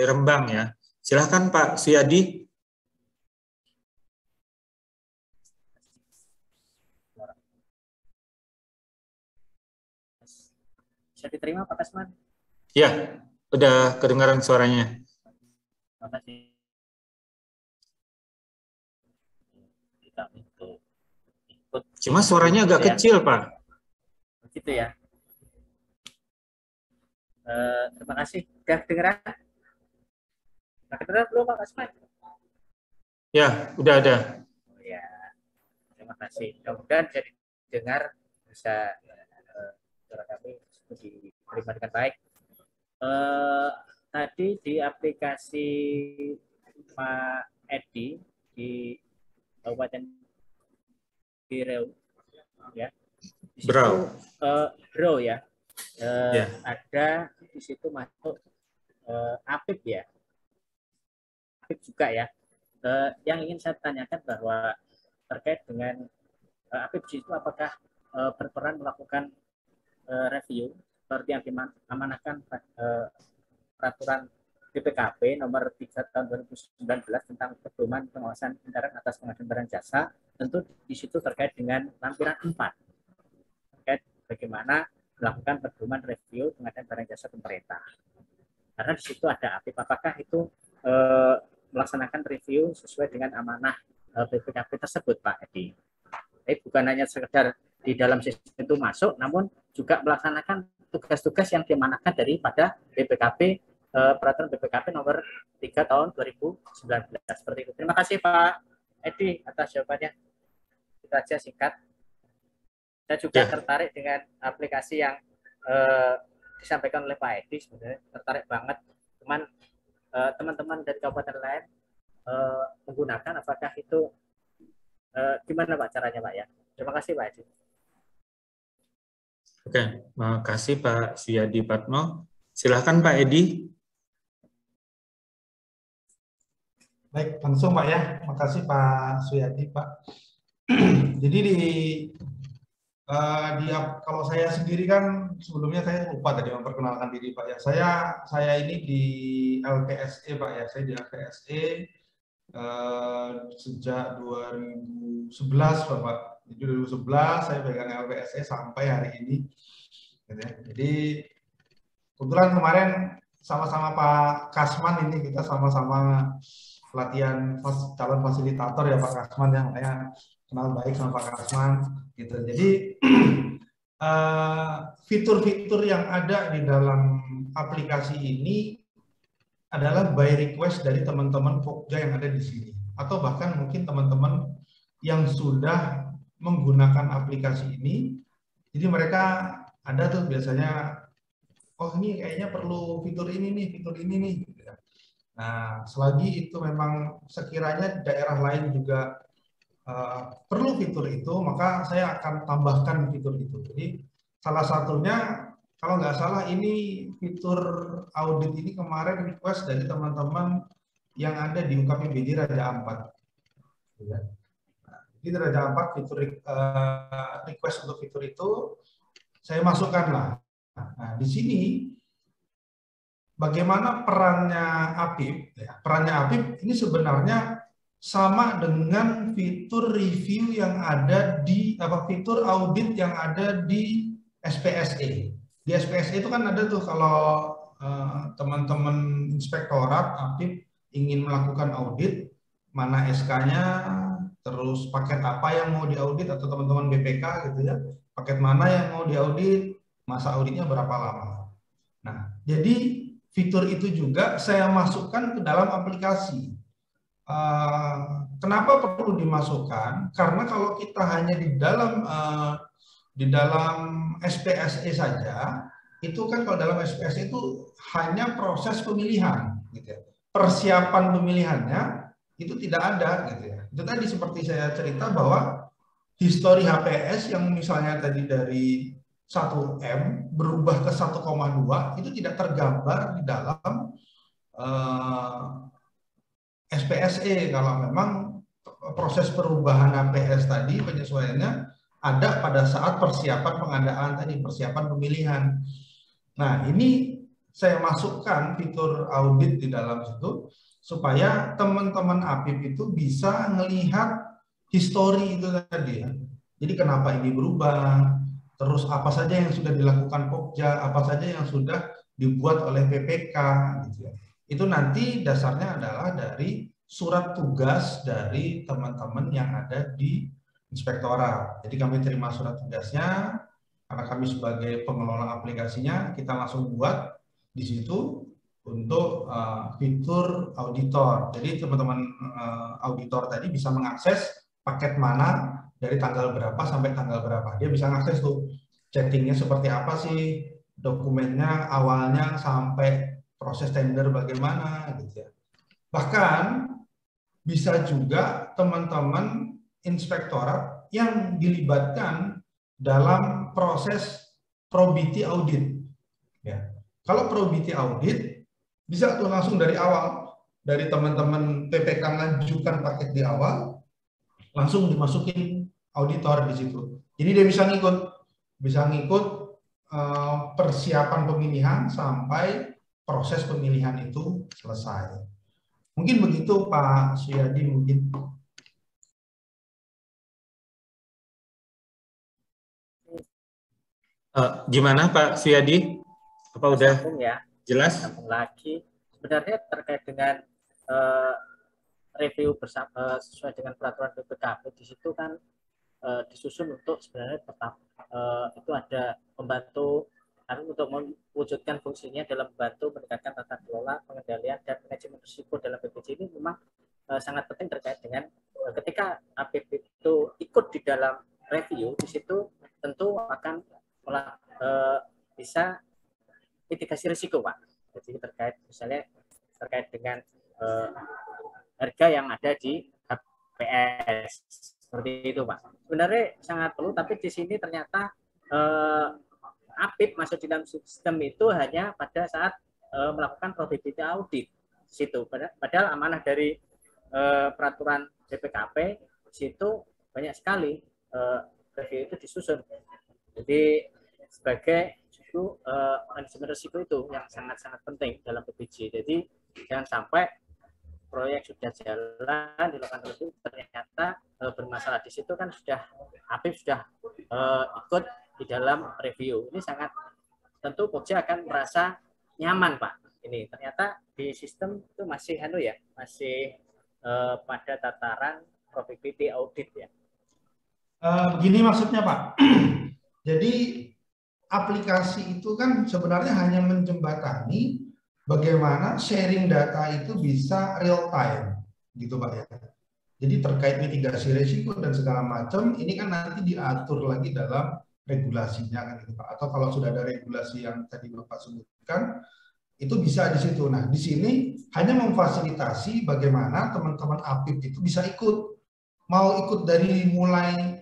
Rembang ya. Silahkan Pak Suyadi. Bisa diterima Pak Kasman? Ya, udah kedengaran suaranya. Terima kasih. Kita untuk ikut. Cuma suaranya agak kecil Pak. Begitu ya. Terima kasih. Sudah kedengeran? Sudah kedengeran belum Pak Kasman? Ya, udah ada. Oh ya, terima kasih. Mudah-mudahan jadi dengar, bisa suara kami diterima dengan baik. Tadi di aplikasi Pak Edi di Kabupaten Bireu ya. Bro ya. Ada di situ masuk Apip ya. Apip juga ya. Yang ingin saya tanyakan bahwa terkait dengan Apip di situ apakah berperan melakukan review seperti yang diamanahkan peraturan BPKP nomor 3 tahun 2019 tentang pedoman pengawasan kendaraan atas pengadaan barang jasa. Tentu di situ terkait dengan lampiran 4 terkait bagaimana melakukan pedoman review pengadaan barang jasa pemerintah. Karena di situ ada APIP, apakah itu melaksanakan review sesuai dengan amanah BPKP tersebut Pak Edi? Bukan hanya sekedar di dalam sistem itu masuk, namun juga melaksanakan tugas-tugas yang diamanahkan daripada BPKP, peraturan BPKP nomor 3 tahun 2019 seperti itu. Terima kasih Pak Edi atas jawabannya. Itu aja singkat. Saya juga tertarik dengan aplikasi yang disampaikan oleh Pak Edi, sebenarnya tertarik banget. Cuman teman-teman dari kabupaten lain menggunakan, apakah itu gimana Pak caranya Pak ya? Terima kasih Pak Edi. Oke, terima kasih Pak Suyadi Patmo. Silahkan Pak Edi. Baik, langsung Pak ya. Terima kasih Pak Suyadi Pak. Jadi kalau saya sendiri kan sebelumnya saya lupa tadi memperkenalkan diri Pak ya. Saya ini di LPSE Pak ya. Saya di LPSE sejak 2011 Bapak. Jadi 2011 saya pegang LPSE sampai hari ini. Jadi kebetulan kemarin sama-sama Pak Kasman ini kita sama-sama pelatihan calon fasilitator ya Pak Kasman, yang saya kenal baik sama Pak Kasman gitu. Jadi fitur-fitur yang ada di dalam aplikasi ini adalah by request dari teman-teman Pokja yang ada di sini, atau bahkan mungkin teman-teman yang sudah menggunakan aplikasi ini. Jadi mereka ada tuh biasanya, oh ini kayaknya perlu fitur ini nih, fitur ini nih. Nah, selagi itu memang sekiranya daerah lain juga perlu fitur itu, maka saya akan tambahkan fitur itu. Jadi salah satunya, kalau nggak salah ini fitur audit ini kemarin request dari teman-teman yang ada di UKPBJ Raja Ampat. Jadi Raja Ampat fitur request untuk fitur itu, saya masukkanlah. Nah, di sini bagaimana perannya APIP? Perannya APIP ini sebenarnya sama dengan fitur review yang ada di fitur audit yang ada di SPSE. Di SPSE itu kan ada tuh kalau teman-teman inspektorat APIP ingin melakukan audit, mana SK-nya, terus paket apa yang mau diaudit, atau teman-teman BPK gitu ya, paket mana yang mau diaudit, masa auditnya berapa lama. Nah, jadi fitur itu juga saya masukkan ke dalam aplikasi. Kenapa perlu dimasukkan? Karena kalau kita hanya di dalam SPSE saja, itu kan kalau dalam SPSE itu hanya proses pemilihan, gitu ya. Persiapan pemilihannya itu tidak ada, gitu ya. Itu tadi seperti saya cerita bahwa histori HPS yang misalnya tadi dari 1M berubah ke 1,2 itu tidak tergambar di dalam SPSE kalau memang proses perubahan HPS tadi penyesuaiannya ada pada saat persiapan pengadaan tadi, persiapan pemilihan. Nah, ini saya masukkan fitur audit di dalam situ supaya teman-teman APIP itu bisa melihat histori itu tadi ya. Jadi kenapa ini berubah, terus apa saja yang sudah dilakukan Pokja, apa saja yang sudah dibuat oleh PPK gitu ya. Itu nanti dasarnya adalah dari surat tugas dari teman-teman yang ada di inspektorat. Jadi kami terima surat tugasnya, karena kami sebagai pengelola aplikasinya, kita langsung buat di situ untuk fitur auditor. Jadi teman-teman auditor tadi bisa mengakses paket mana dari tanggal berapa sampai tanggal berapa. Dia bisa mengakses tuh chattingnya seperti apa sih, dokumennya awalnya sampai proses tender bagaimana gitu ya. Bahkan bisa juga teman-teman inspektorat yang dilibatkan dalam proses probity audit. Ya. Kalau probity audit bisa tuh langsung dari awal, dari teman-teman PPK ngajukan paket di awal, langsung dimasukin auditor di situ. Jadi dia bisa ngikut persiapan pemilihan sampai proses pemilihan itu selesai. Mungkin begitu Pak Suyadi mungkin. Gimana Pak Suyadi? Apa udah ya, jelas? Sambung lagi. Sebenarnya terkait dengan review bersama sesuai dengan peraturan BPKP, di situ kan disusun untuk sebenarnya tetap itu ada pembantu untuk mewujudkan fungsinya dalam membantu meningkatkan tata kelola, pengendalian, dan manajemen risiko dalam BPJ. Ini memang sangat penting terkait dengan ketika APIP itu ikut di dalam review, di situ tentu akan bisa mitigasi risiko, Pak. Jadi terkait misalnya terkait dengan harga yang ada di HPS seperti itu, Pak. Sebenarnya sangat perlu, tapi di sini ternyata APIP masuk di dalam sistem itu hanya pada saat melakukan probability audit di situ. Padahal amanah dari peraturan BPKP di situ banyak sekali review itu disusun. Jadi sebagai justru manajemen risiko itu yang sangat-sangat penting dalam BPJ. Jadi jangan sampai proyek sudah jalan dilakukan review ternyata bermasalah. Di situ kan sudah APIP sudah ikut di dalam review. Ini sangat tentu Pokja akan merasa nyaman, Pak. Ini ternyata di sistem itu masih masih pada tataran probability audit ya. Begini maksudnya, Pak. Jadi aplikasi itu kan sebenarnya hanya menjembatani bagaimana sharing data itu bisa real time, gitu Pak ya. Jadi terkait mitigasi risiko dan segala macam, ini kan nanti diatur lagi dalam regulasinya kan gitu Pak. Atau kalau sudah ada regulasi yang tadi Bapak sebutkan, itu bisa di situ. Nah, di sini hanya memfasilitasi bagaimana teman-teman APIP itu bisa ikut. Mau ikut dari mulai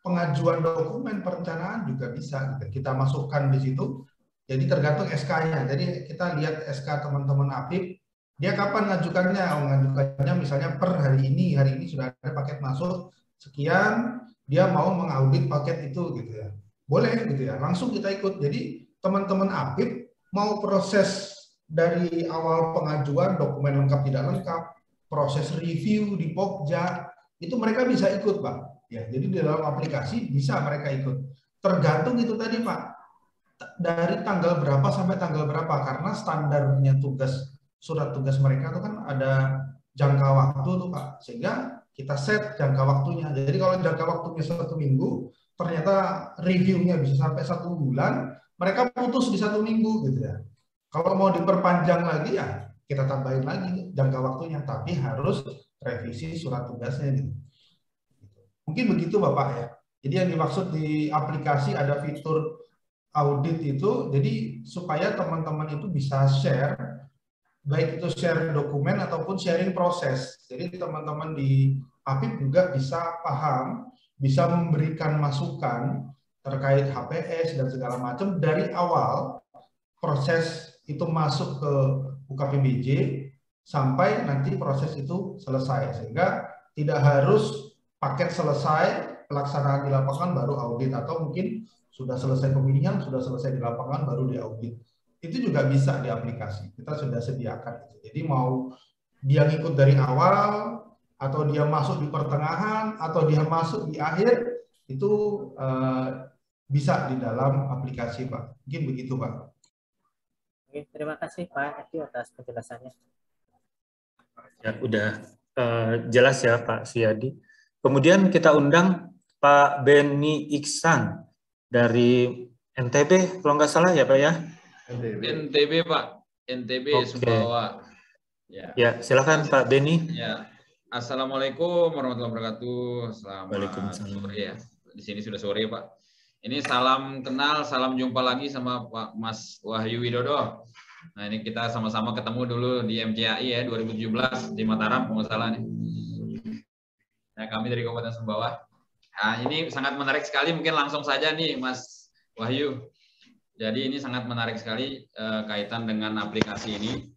pengajuan dokumen perencanaan juga bisa. Kita masukkan di situ. Jadi tergantung SK-nya. Jadi kita lihat SK teman-teman APIP, dia kapan ngajukannya? Ngajukannya misalnya per hari ini sudah ada paket masuk sekian, dia mau mengaudit paket itu gitu ya. boleh gitu ya, langsung kita ikut. Jadi teman-teman APIP mau proses dari awal pengajuan dokumen lengkap tidak lengkap, proses review di Pokja, itu mereka bisa ikut Pak. Ya, jadi di dalam aplikasi bisa mereka ikut. Tergantung itu tadi Pak, dari tanggal berapa sampai tanggal berapa, karena standarnya tugas surat tugas mereka itu kan ada jangka waktu tuh Pak, sehingga kita set jangka waktunya. Jadi kalau jangka waktunya 1 minggu, ternyata reviewnya bisa sampai 1 bulan, mereka putus di 1 minggu gitu ya. Kalau mau diperpanjang lagi ya kita tambahin lagi jangka waktunya, tapi harus revisi surat tugasnya gitu. Mungkin begitu Bapak ya. Jadi yang dimaksud di aplikasi ada fitur audit itu, jadi supaya teman-teman itu bisa share, baik itu share dokumen ataupun sharing proses. Jadi teman-teman di APIP juga bisa paham, bisa memberikan masukan terkait HPS dan segala macam dari awal proses itu masuk ke UKPBJ sampai nanti proses itu selesai, sehingga tidak harus paket selesai pelaksanaan di lapangan baru audit, atau mungkin sudah selesai pemilihan, sudah selesai di lapangan baru diaudit. Itu juga bisa di aplikasi, kita sudah sediakan itu. Jadi mau dia ngikut dari awal, atau dia masuk di pertengahan, atau dia masuk di akhir, itu bisa di dalam aplikasi Pak. Mungkin begitu Pak. Oke, terima kasih Pak Edi atas penjelasannya. Ya, udah jelas ya Pak Suyadi. Kemudian kita undang Pak Beni Iksan dari NTB, kalau nggak salah ya Pak ya? NTB Pak, NTB Sumbawa. Ya, silakan Pak Beni. Ya, Assalamualaikum warahmatullahi wabarakatuh. Selamat sore ya. Di sini sudah sore Pak. Ini salam kenal, salam jumpa lagi sama Pak Mas Wahyu Widodo. Nah ini kita sama-sama ketemu dulu di MCAI ya 2017 di Mataram kalau nggak salah nih. Nah kami dari Kabupaten Sumbawa. Nah ini sangat menarik sekali, mungkin langsung saja nih Mas Wahyu. Jadi ini sangat menarik sekali kaitan dengan aplikasi ini.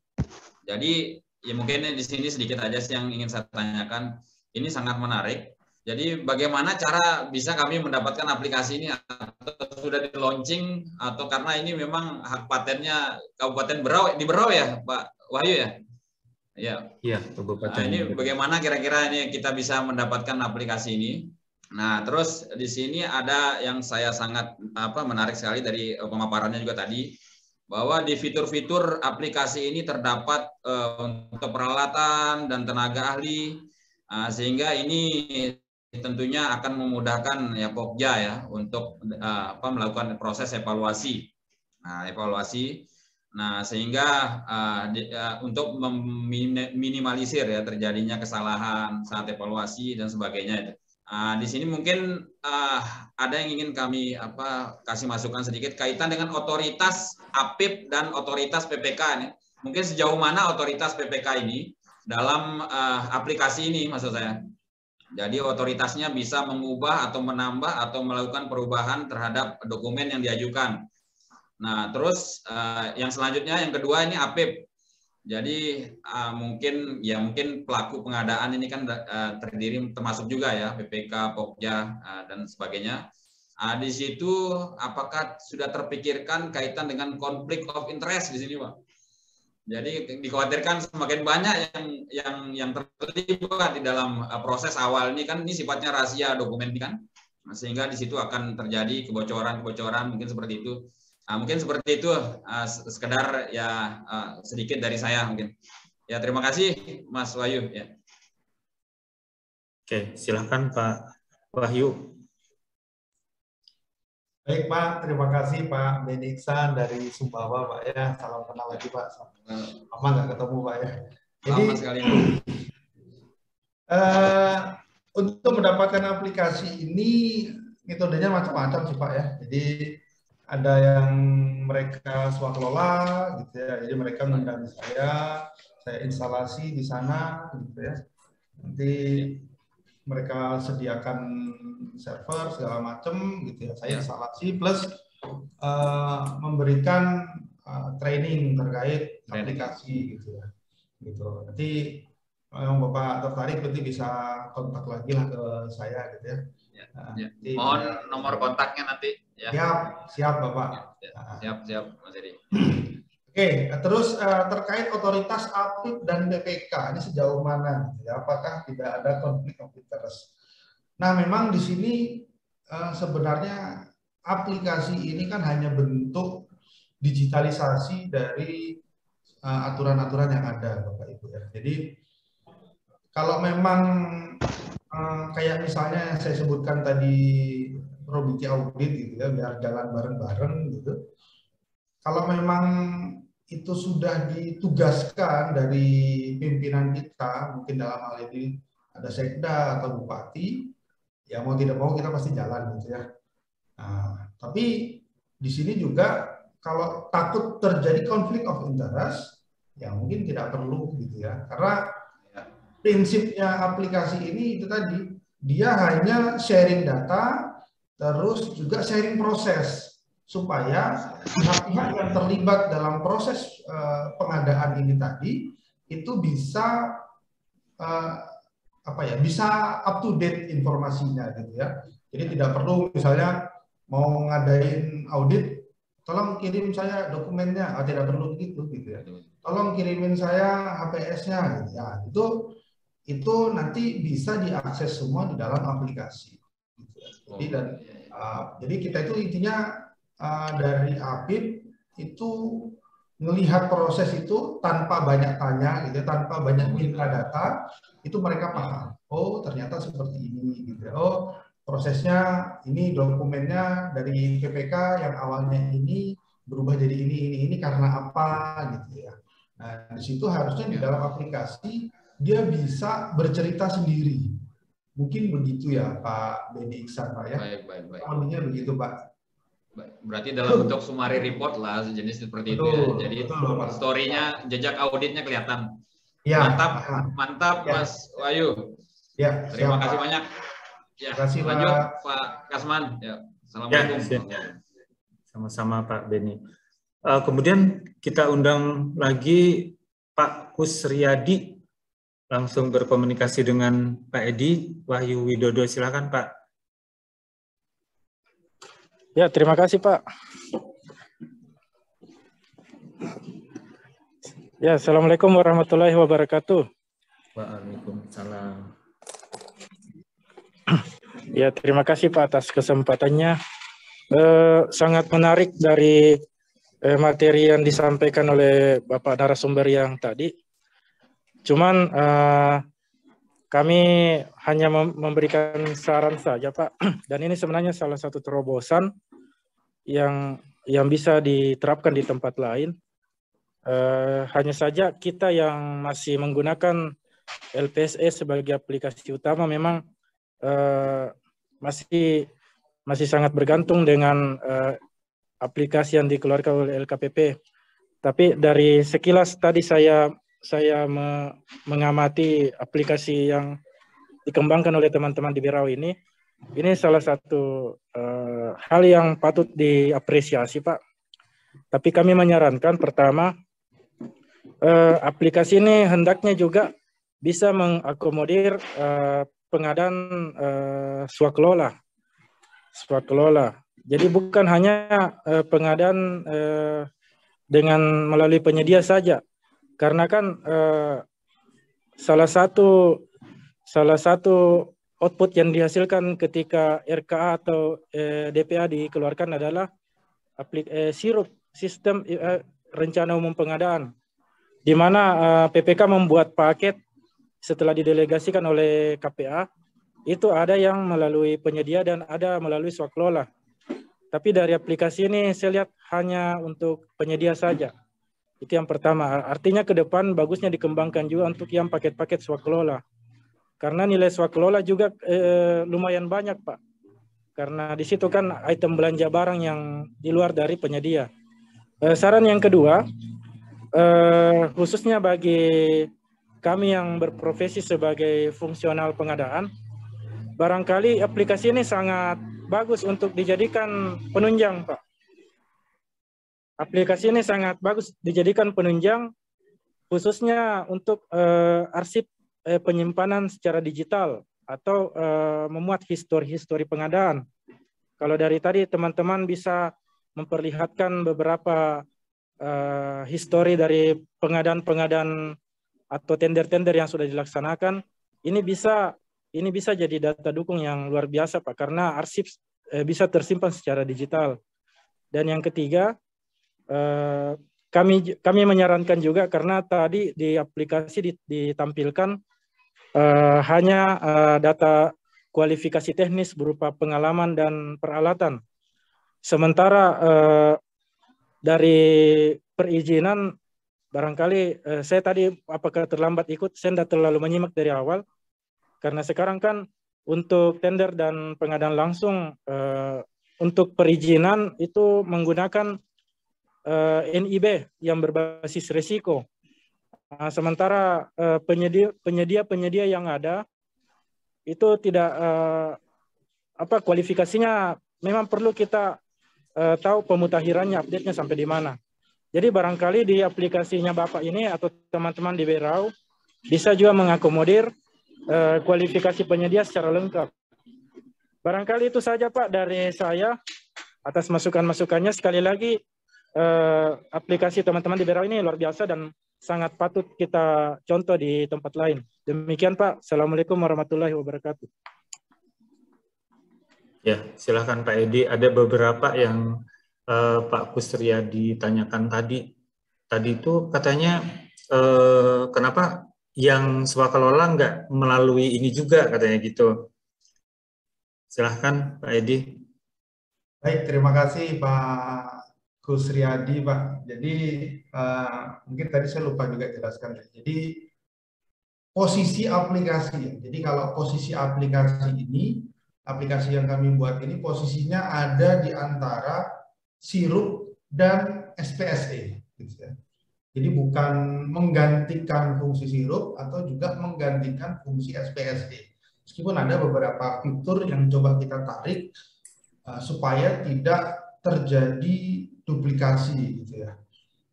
Jadi ya mungkin di sini sedikit aja sih yang ingin saya tanyakan. Ini sangat menarik. Jadi bagaimana cara bisa kami mendapatkan aplikasi ini, atau sudah di launching, atau karena ini memang hak patennya Kabupaten Berau, di Berau ya Pak Wahyu ya? Ya. Iya, Kabupaten. Nah, ini bagaimana kira-kira ini kita bisa mendapatkan aplikasi ini? Nah, terus di sini ada yang saya sangat menarik sekali dari pemaparannya juga tadi, bahwa di fitur-fitur aplikasi ini terdapat untuk peralatan dan tenaga ahli, sehingga ini tentunya akan memudahkan ya Pokja ya untuk melakukan proses evaluasi. Nah, evaluasi. Nah, sehingga untuk meminimalisir ya terjadinya kesalahan saat evaluasi dan sebagainya. Di sini mungkin ada yang ingin kami kasih masukan sedikit kaitan dengan otoritas APIP dan otoritas PPK ini. Mungkin sejauh mana otoritas PPK ini dalam aplikasi ini maksud saya. Jadi otoritasnya bisa mengubah atau menambah atau melakukan perubahan terhadap dokumen yang diajukan. Nah, terus yang selanjutnya yang kedua ini APIP. Jadi mungkin pelaku pengadaan ini kan terdiri termasuk juga ya PPK, Pokja dan sebagainya. Di situ apakah sudah terpikirkan kaitan dengan konflik of interest di sini, Pak? Jadi dikhawatirkan semakin banyak yang terlibat di dalam proses awal ini kan ini sifatnya rahasia dokumen ini kan, sehingga di situ akan terjadi kebocoran mungkin seperti itu. Mungkin seperti itu sekedar ya sedikit dari saya mungkin. Ya terima kasih Mas Wahyu ya. Oke, silakan Pak Wahyu. Baik Pak, terima kasih Pak Beni Iksan dari Sumbawa Pak ya. Salam kenal lagi Pak. Lama nggak ketemu Pak ya. Jadi untuk mendapatkan aplikasi ini metodenya macam-macam sih Pak ya. Jadi ada yang mereka swakelola gitu ya. Jadi mereka mengundang saya instalasi di sana gitu ya. Nanti mereka sediakan server segala macam gitu ya. Saya instalasi plus memberikan training terkait aplikasi gitu ya. Gitu. Nanti kalau Bapak tertarik nanti bisa kontak lagi lah ke saya gitu ya. Mohon nomor kontaknya nanti. Ya. Siap Bapak. Siap Mas Edi. Oke, terus terkait otoritas APIP dan BPK ini sejauh mana? Ya, apakah tidak ada konflik of interest? Nah, memang di sini sebenarnya aplikasi ini kan hanya bentuk digitalisasi dari aturan-aturan yang ada, Bapak Ibu ya. Jadi kalau memang kayak misalnya yang saya sebutkan tadi Probity Audit gitu ya, biar jalan bareng-bareng gitu. Kalau memang itu sudah ditugaskan dari pimpinan kita, mungkin dalam hal ini ada sekda atau bupati, ya mau tidak mau kita pasti jalan gitu ya. Nah, tapi di sini juga kalau takut terjadi konflik of interest, ya mungkin tidak perlu gitu ya. Karena prinsipnya aplikasi ini itu tadi, dia hanya sharing data, terus juga sharing proses, supaya pihak-pihak yang terlibat dalam proses pengadaan ini tadi itu bisa bisa up to date informasinya gitu ya. Jadi tidak perlu misalnya mau ngadain audit, tolong kirim saya dokumennya, tidak perlu begitu gitu ya. Tolong kirimin saya HPS-nya gitu ya. Itu nanti bisa diakses semua di dalam aplikasi. Gitu ya. Jadi kita itu intinya dari APIP itu melihat proses itu tanpa banyak tanya gitu, tanpa banyak minta data, itu mereka paham. Oh, ternyata seperti ini gitu. Oh, prosesnya ini, dokumennya dari PPK yang awalnya ini berubah jadi ini karena apa gitu ya. Nah, di situ harusnya di dalam aplikasi dia bisa bercerita sendiri. Mungkin begitu ya Pak Benny Iksan, Pak ya. Baik. Awalnya begitu Pak. Berarti dalam bentuk summary report lah, jenis seperti itu ya. Jadi story-nya, jejak auditnya kelihatan. Ya, mantap ya. Mas Wahyu. Ya, terima kasih banyak. Ya, lanjut Pak Kasman. Ya, assalamualaikum. Ya. Sama-sama Pak Benny. Kemudian kita undang lagi Pak Kusriyadi langsung berkomunikasi dengan Pak Edi Wahyu Widodo. Silakan Pak. Ya, terima kasih Pak. Ya, assalamualaikum warahmatullahi wabarakatuh. Waalaikumsalam. Ya, terima kasih Pak atas kesempatannya. Sangat menarik dari materi yang disampaikan oleh Bapak narasumber yang tadi. Cuman kami hanya memberikan saran saja Pak. Dan ini sebenarnya salah satu terobosan yang bisa diterapkan di tempat lain. Hanya saja kita yang masih menggunakan LPSE sebagai aplikasi utama memang masih sangat bergantung dengan aplikasi yang dikeluarkan oleh LKPP. Tapi dari sekilas tadi saya mengamati aplikasi yang dikembangkan oleh teman-teman di Berau ini salah satu hal yang patut diapresiasi Pak. Tapi kami menyarankan pertama, aplikasi ini hendaknya juga bisa mengakomodir pengadaan swakelola. Jadi bukan hanya pengadaan dengan melalui penyedia saja, karena kan salah satu output yang dihasilkan ketika RKA atau DPA dikeluarkan adalah sirup sistem rencana umum pengadaan, di mana PPK membuat paket setelah didelegasikan oleh KPA, itu ada yang melalui penyedia dan ada melalui swakelola. Tapi dari aplikasi ini saya lihat hanya untuk penyedia saja. Itu yang pertama. Artinya ke depan bagusnya dikembangkan juga untuk yang paket-paket swakelola. Karena nilai swakelola juga lumayan banyak Pak. Karena di situ kan item belanja barang yang di luar dari penyedia. Saran yang kedua, khususnya bagi kami yang berprofesi sebagai fungsional pengadaan, barangkali aplikasi ini sangat bagus untuk dijadikan penunjang, Pak. Aplikasi ini sangat bagus dijadikan penunjang, khususnya untuk arsip penyimpanan secara digital atau memuat histori pengadaan. Kalau dari tadi teman-teman bisa memperlihatkan beberapa histori dari pengadaan-pengadaan atau tender-tender yang sudah dilaksanakan, ini bisa jadi data dukung yang luar biasa, Pak, karena arsip bisa tersimpan secara digital. Dan yang ketiga, kami menyarankan juga, karena tadi di aplikasi ditampilkan hanya data kualifikasi teknis berupa pengalaman dan peralatan. Sementara dari perizinan, barangkali saya tadi apakah terlambat ikut, saya tidak terlalu menyimak dari awal, karena sekarang kan untuk tender dan pengadaan langsung untuk perizinan itu menggunakan NIB yang berbasis risiko. Sementara penyedia yang ada itu tidak kualifikasinya memang perlu kita tahu pemutakhirannya, update-nya sampai di mana. Jadi barangkali di aplikasinya Bapak ini atau teman-teman di Berau bisa juga mengakomodir kualifikasi penyedia secara lengkap. Barangkali itu saja, Pak, dari saya atas masukan-masukannya. Sekali lagi aplikasi teman-teman di Berau ini luar biasa dan sangat patut kita contoh di tempat lain. Demikian, Pak. Assalamualaikum warahmatullahi wabarakatuh. Ya, silakan Pak Edi. Ada beberapa yang Pak Kusriyadi tanyakan tadi. Tadi itu katanya kenapa yang swakelola nggak melalui ini juga, katanya gitu. Silahkan Pak Edi. Baik, terima kasih Pak Kusriyadi, Pak. Jadi mungkin tadi saya lupa juga jelaskan. Jadi posisi aplikasi. Jadi kalau posisi aplikasi ini, aplikasi yang kami buat ini posisinya ada di antara sirup dan SPSE. Gitu ya. Jadi bukan menggantikan fungsi sirup atau juga menggantikan fungsi SPSE. Meskipun ada beberapa fitur yang coba kita tarik supaya tidak terjadi duplikasi gitu ya.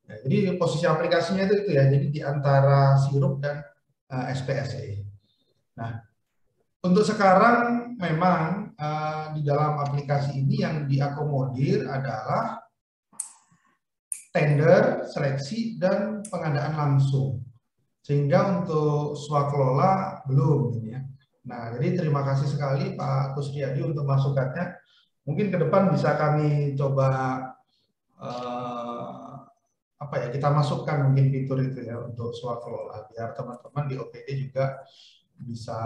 Nah, jadi posisi aplikasinya itu ya, jadi di antara sirup dan SPSE. Nah, untuk sekarang memang di dalam aplikasi ini yang diakomodir adalah tender, seleksi, dan pengadaan langsung. Sehingga untuk swakelola belum ya. Nah, jadi terima kasih sekali Pak Kusriyadi untuk masukannya. Mungkin ke depan bisa kami coba kita masukkan mungkin fitur itu ya untuk swakelola biar teman-teman di OPD juga bisa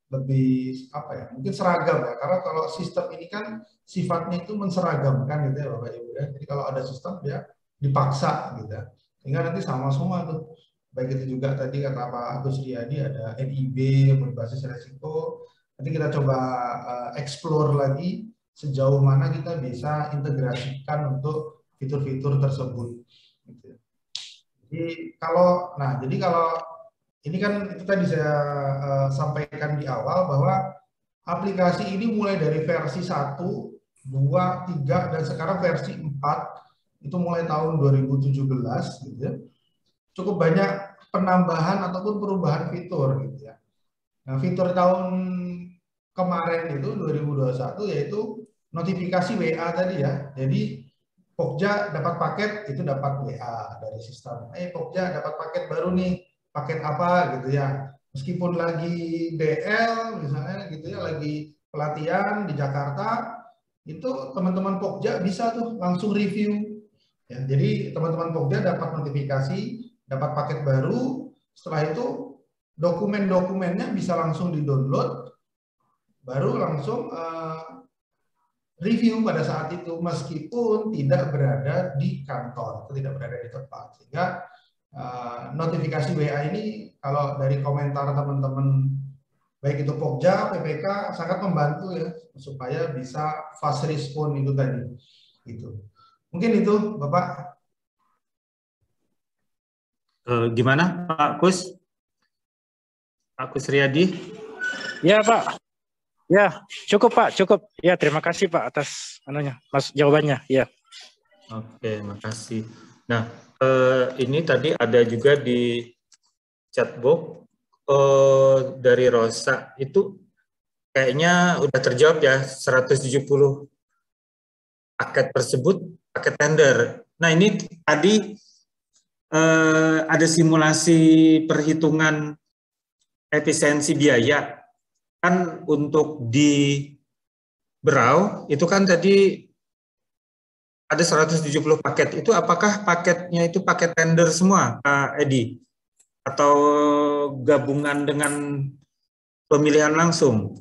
lebih mungkin seragam ya, karena kalau sistem ini kan sifatnya itu menseragamkan gitu ya Bapak Ibu ya. Jadi kalau ada sistem dia dipaksa gitu ya, sehingga nanti sama semua tuh. Baik itu juga tadi kata Pak Kusriyadi ada NIB yang berbasis resiko. Nanti kita coba explore lagi sejauh mana kita bisa integrasikan untuk fitur-fitur tersebut. Gitu. Jadi kalau ini kan itu tadi saya sampaikan di awal bahwa aplikasi ini mulai dari versi 1, 2, 3 dan sekarang versi 4 itu mulai tahun 2017 gitu ya. Cukup banyak penambahan ataupun perubahan fitur gitu ya. Nah, fitur tahun kemarin itu 2021 yaitu notifikasi WA tadi ya. Jadi Pokja dapat paket itu dapat WA dari sistem. Pokja dapat paket baru nih, paket apa gitu ya. Meskipun lagi DL misalnya gitu ya, lagi pelatihan di Jakarta, itu teman-teman Pokja bisa tuh langsung review. Ya, jadi teman-teman Pokja dapat notifikasi, dapat paket baru. Setelah itu dokumen-dokumennya bisa langsung di-download, baru langsung review pada saat itu meskipun tidak berada di kantor, tidak berada di tempat. Sehingga notifikasi WA ini kalau dari komentar teman-teman baik itu Pokja, PPK sangat membantu ya supaya bisa fast respon itu tadi. Gitu. Mungkin itu Bapak. Gimana Pak Kus? Pak Kusriyadi? Ya Pak. Ya, cukup Pak, cukup. Ya, terima kasih Pak atas jawabannya. Ya. Oke, makasih. Nah, ini tadi ada juga di chatbox dari Rosa. Itu kayaknya udah terjawab ya, 170 paket tersebut paket tender. Nah ini tadi ada simulasi perhitungan efisiensi biaya. Kan untuk di Brau itu kan tadi ada 170 paket. Itu apakah paketnya itu paket tender semua, Pak Edi? Atau gabungan dengan pemilihan langsung?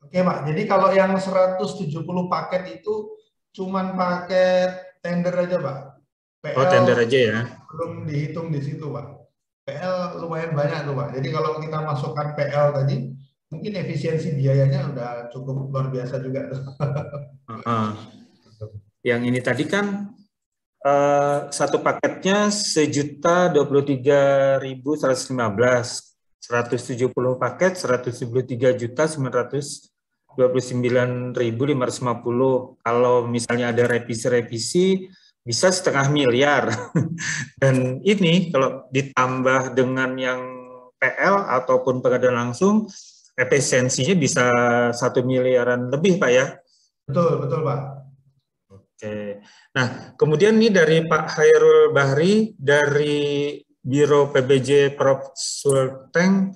Oke Pak, jadi kalau yang 170 paket itu cuman paket tender aja Pak. Oh, tender aja ya. Belum dihitung di situ Pak. PL lumayan banyak tuh Pak. Jadi kalau kita masukkan PL tadi, mungkin efisiensi biayanya udah cukup luar biasa juga. Yang ini tadi kan satu paketnya 1.023.115, 170 paket 173.929.550. Kalau misalnya ada revisi-revisi bisa 500 miliar. Dan ini kalau ditambah dengan yang PL ataupun pengadaan langsung, efisiensinya bisa 1 miliaran lebih Pak ya? Betul, betul Pak. Oke. Nah, kemudian nih dari Pak Hairul Bahri dari Biro PBJ Prof Sulteng,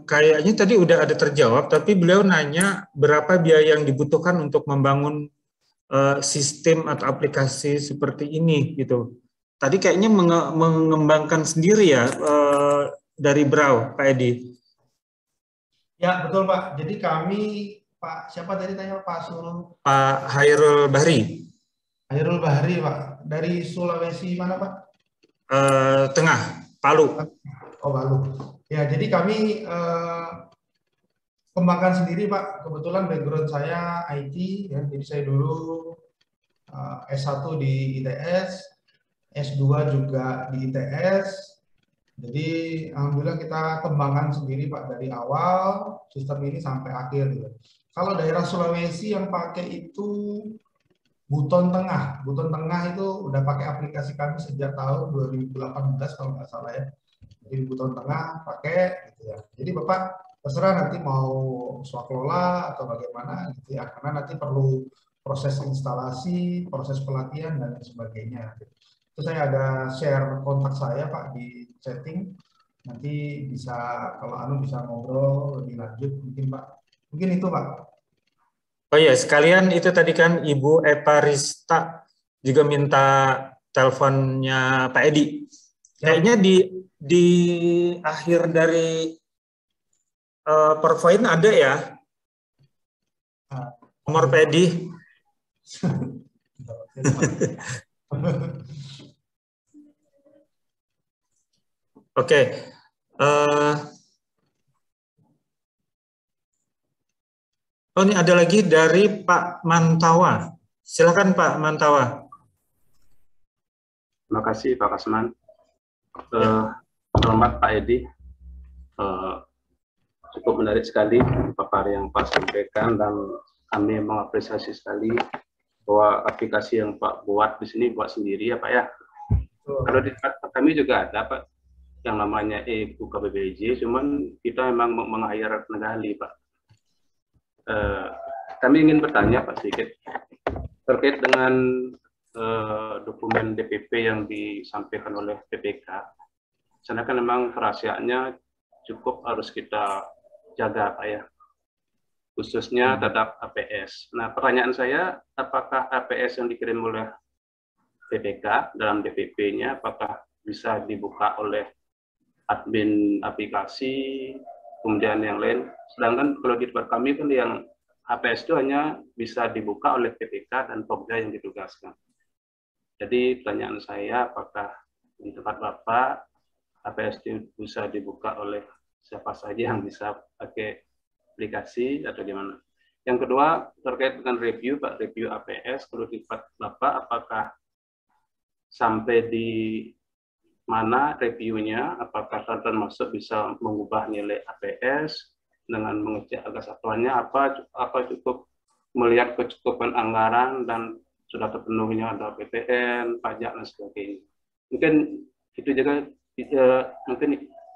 kayaknya tadi udah ada terjawab, tapi beliau nanya berapa biaya yang dibutuhkan untuk membangun sistem atau aplikasi seperti ini gitu. Tadi kayaknya mengembangkan sendiri ya dari Brau, Pak Edi. Ya betul Pak. Jadi kami Pak siapa tadi tanya Pak Sul? Pak Hairul Bahri. Hairul Bahri Pak. Dari Sulawesi mana Pak? Tengah, Palu. Oh Palu. Ya jadi kami kembangkan sendiri Pak. Kebetulan background saya IT ya. Jadi saya dulu S1 di ITS, S2 juga di ITS. Jadi alhamdulillah kita kembangkan sendiri Pak dari awal sistem ini sampai akhir gitu. Kalau daerah Sulawesi yang pakai itu Buton Tengah. Buton Tengah itu udah pakai aplikasi kami sejak tahun 2018 kalau nggak salah ya. Jadi Buton Tengah pakai gitu ya. Jadi Bapak terserah nanti mau swakelola atau bagaimana gitu ya. Karena nanti perlu proses instalasi, proses pelatihan dan sebagainya. Itu saya ada share kontak saya Pak di setting. Nanti bisa kalau bisa ngobrol lebih lanjut mungkin Pak. Mungkin itu Pak. Oh iya, sekalian itu tadi kan Ibu Eva Rista juga minta teleponnya Pak Edi. Kayaknya di akhir dari PowerPoint ada ya nomor Pak Edi. Oke. Oh, ini ada lagi dari Pak Mantawa. Silakan Pak Mantawa. Terima kasih Pak Kasman. Selamat Pak Edi. Cukup menarik sekali paparan yang Pak sampaikan dan kami mengapresiasi sekali bahwa aplikasi yang Pak buat di sini buat sendiri ya Pak ya. Kalau di kami juga ada Pak yang namanya e-buka PBJ, cuman kita memang meng-hire tenaga ahli Pak. Kami ingin bertanya Pak sedikit terkait dengan dokumen DPP yang disampaikan oleh PPK. Karena kan memang kerahasiaannya cukup harus kita jaga Pak ya, khususnya terhadap APS. Nah pertanyaan saya, apakah APS yang dikirim oleh PPK dalam DPP-nya apakah bisa dibuka oleh admin aplikasi, kemudian yang lain. Sedangkan kalau di tempat kami kan yang APS itu hanya bisa dibuka oleh PPK dan Pokja yang ditugaskan. Jadi pertanyaan saya, apakah di tempat Bapak APS itu bisa dibuka oleh siapa saja yang bisa pakai aplikasi atau gimana? Yang kedua, terkait dengan review, Pak, review APS, kalau di tempat Bapak, apakah sampai di mana reviewnya, apakah termasuk bisa mengubah nilai APS dengan mengecek harga satuannya, apa cukup melihat kecukupan anggaran dan sudah terpenuhinya ada PPN, pajak dan sebagainya. Mungkin itu juga Mungkin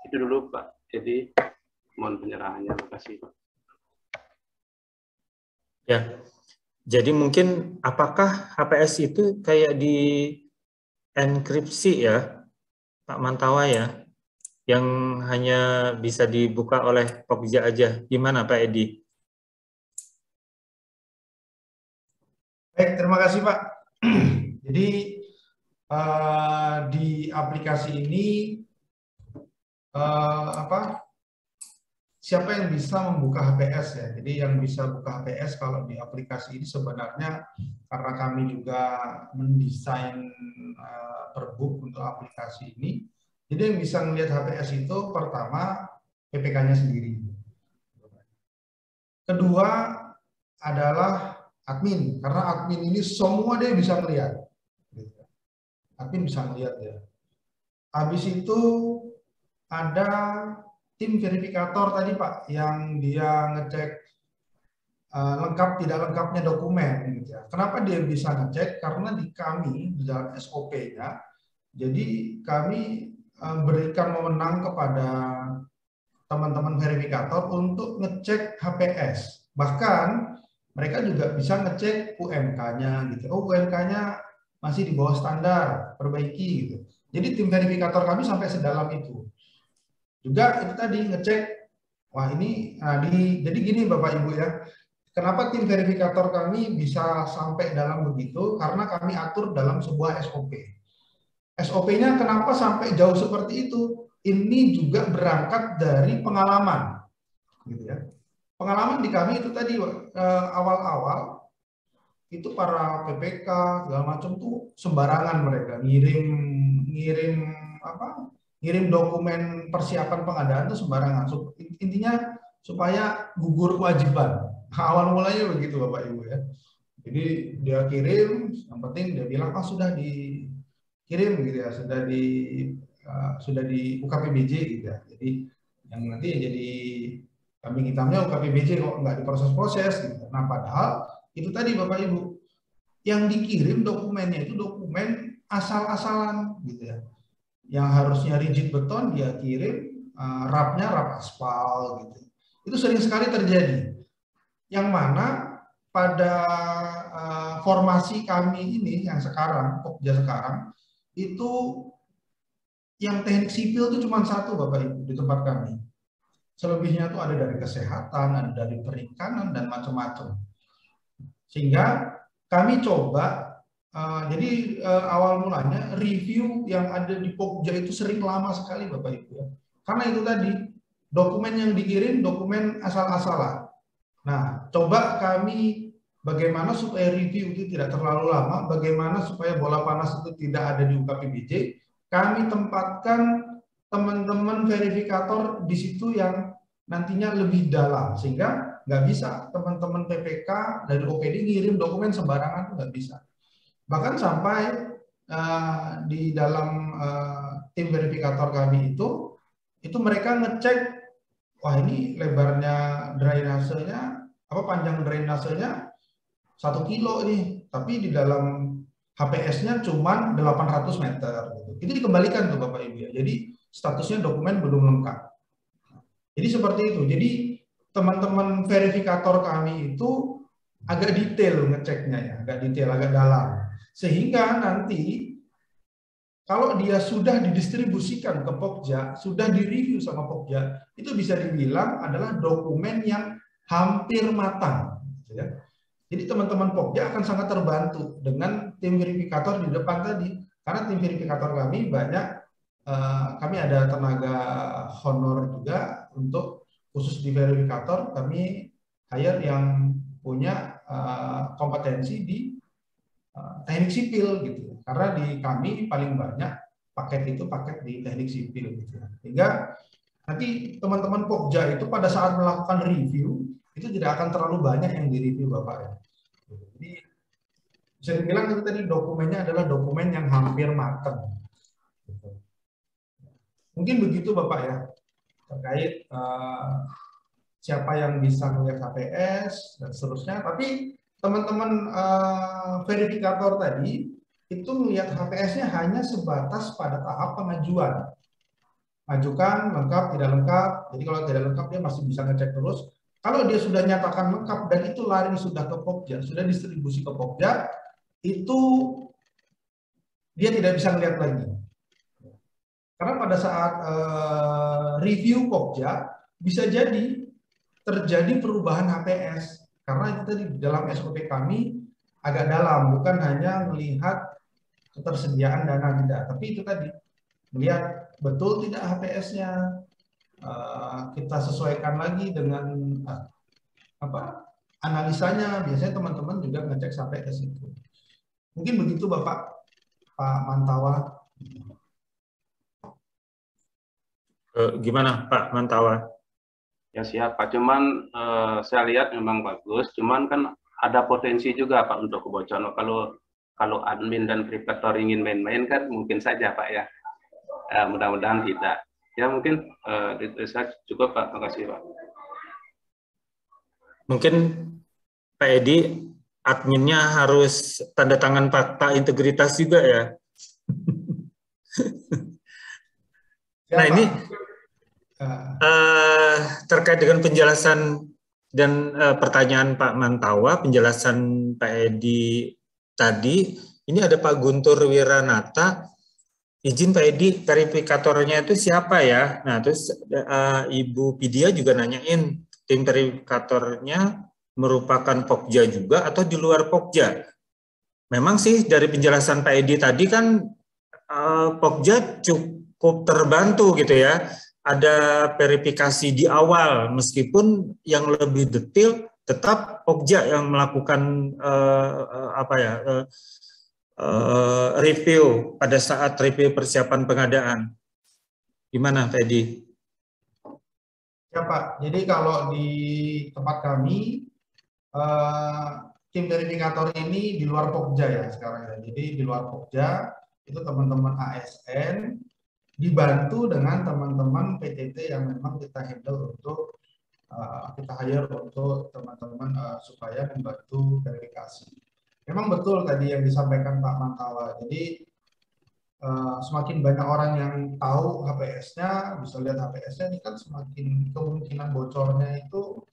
itu dulu Pak. Jadi mohon penyerahannya. Terima kasih. Ya, jadi mungkin apakah HPS itu kayak di enkripsi ya, Pak Mantawa ya, yang hanya bisa dibuka oleh Pokja aja. Gimana Pak Edi? Baik, terima kasih Pak. Jadi di aplikasi ini siapa yang bisa membuka HPS ya? Jadi yang bisa buka HPS kalau di aplikasi ini sebenarnya karena kami juga mendesain perbook untuk aplikasi ini. Jadi yang bisa melihat HPS itu pertama PPK-nya sendiri. Kedua adalah admin, karena admin ini semua dia bisa melihat. Admin bisa melihat ya. Habis itu ada tim verifikator tadi Pak, yang dia ngecek lengkap tidak lengkapnya dokumen. Gitu ya. Kenapa dia bisa ngecek? Karena di kami, di dalam SOP-nya, jadi kami berikan wewenang kepada teman-teman verifikator untuk ngecek HPS. Bahkan mereka juga bisa ngecek UMK-nya. Gitu. Oh, UMK-nya masih di bawah standar, perbaiki. Gitu. Jadi tim verifikator kami sampai sedalam itu. Juga itu tadi ngecek, wah ini, jadi gini Bapak Ibu ya, kenapa tim verifikator kami bisa sampai dalam begitu? Karena kami atur dalam sebuah SOP. SOP-nya kenapa sampai jauh seperti itu? Ini juga berangkat dari pengalaman, gitu ya. Pengalaman di kami itu tadi awal-awal itu para PPK segala macam tuh sembarangan mereka ngirim dokumen persiapan pengadaan itu sembarangan. Intinya supaya gugur kewajiban. Awal mulanya begitu Bapak Ibu ya. Jadi dia kirim, yang penting dia bilang sudah dikirim gitu ya, sudah di UKPBJ gitu ya. Jadi yang nanti jadi kambing hitamnya UKPBJ kok nggak diproses-proses gitu. Nah padahal itu tadi Bapak Ibu, yang dikirim dokumennya itu dokumen asal-asalan gitu ya. Yang harusnya rigid beton dia kirim rapnya rap aspal gitu. Itu sering sekali terjadi. Yang mana pada formasi kami ini yang sekarang, Pokja sekarang, itu yang teknik sipil itu cuma satu Bapak Ibu di tempat kami. Selebihnya itu ada dari kesehatan, ada dari perikanan dan macam-macam. Sehingga kami coba, jadi awal mulanya review yang ada di Pokja itu sering lama sekali Bapak Ibu ya. Karena itu tadi dokumen yang dikirim dokumen asal-asalan. Nah, coba kami bagaimana supaya review itu tidak terlalu lama, bagaimana supaya bola panas itu tidak ada di UKPBJ, kami tempatkan teman-teman verifikator di situ yang nantinya lebih dalam, sehingga nggak bisa teman-teman PPK dari OPD ngirim dokumen sembarangan, nggak bisa. Bahkan sampai di dalam tim verifikator kami itu mereka ngecek, wah ini lebarnya drainasenya, panjang drainasenya 1 kilo nih, tapi di dalam HPS-nya cuma 800 meter. Gitu. Itu dikembalikan tuh Bapak Ibu ya. Jadi statusnya dokumen belum lengkap. Jadi seperti itu. Jadi teman-teman verifikator kami itu agak detail ngeceknya ya, agak detail, agak dalam. Sehingga nanti kalau dia sudah didistribusikan ke Pokja, sudah direview sama Pokja, itu bisa dibilang adalah dokumen yang hampir matang. Ya. Jadi teman-teman Pokja akan sangat terbantu dengan tim verifikator di depan tadi. Karena tim verifikator kami banyak, kami ada tenaga honor juga untuk khusus di verifikator, kami hire yang punya kompetensi di teknik sipil gitu. Karena di kami paling banyak paket itu paket di teknik sipil gitu. Sehingga nanti teman-teman Pokja itu pada saat melakukan review itu tidak akan terlalu banyak yang direview Bapak ya. Jadi bisa dibilang itu tadi dokumennya adalah dokumen yang hampir matang. Mungkin begitu Bapak ya terkait siapa yang bisa melihat HPS dan seterusnya. Tapi teman-teman verifikator tadi itu melihat HPS-nya hanya sebatas pada tahap pengajuan. ajukan lengkap, tidak lengkap. Jadi kalau tidak lengkap dia masih bisa ngecek terus. Kalau dia sudah nyatakan lengkap dan itu lari sudah ke Pokja, sudah distribusi ke Pokja, itu dia tidak bisa melihat lagi. Karena pada saat review Pokja bisa jadi terjadi perubahan HPS. Karena itu tadi dalam SOP kami agak dalam, bukan hanya melihat ketersediaan dana tidak, tapi itu tadi melihat betul tidak HPS-nya, kita sesuaikan lagi dengan analisanya. Biasanya teman-teman juga ngecek sampai ke situ. Mungkin begitu Bapak Pak Mantawa. Gimana Pak Mantawa? Ya siap Pak, cuman saya lihat memang bagus, cuman kan ada potensi juga Pak untuk kebocoran. Kalau admin dan verifikator ingin main-main kan mungkin saja Pak ya. Mudah-mudahan tidak. Ya mungkin saya cukup Pak, terima kasih Pak. Mungkin Pak Edi, adminnya harus tanda tangan fakta integritas juga ya. Nah ini terkait dengan penjelasan dan pertanyaan Pak Mantawa, penjelasan Pak Edi tadi, ini ada Pak Guntur Wiranata. Izin Pak Edi, verifikatornya itu siapa ya? Nah, terus Ibu Pidia juga nanyain, tim verifikatornya merupakan Pokja juga atau di luar Pokja? Memang sih dari penjelasan Pak Edi tadi kan Pokja cukup terbantu gitu ya. Ada verifikasi di awal, meskipun yang lebih detail tetap Pokja yang melakukan review pada saat review persiapan pengadaan. Gimana, Fedi? Ya Pak, jadi kalau di tempat kami, tim verifikator ini di luar Pokja ya sekarang ya. Jadi di luar Pokja itu teman-teman ASN dibantu dengan teman-teman PTT yang memang kita handle untuk kita hire untuk teman-teman supaya membantu verifikasi. Memang betul tadi yang disampaikan Pak Mantawa. Jadi semakin banyak orang yang tahu HPS-nya, bisa lihat HPS-nya, ini kan semakin kemungkinan bocornya itu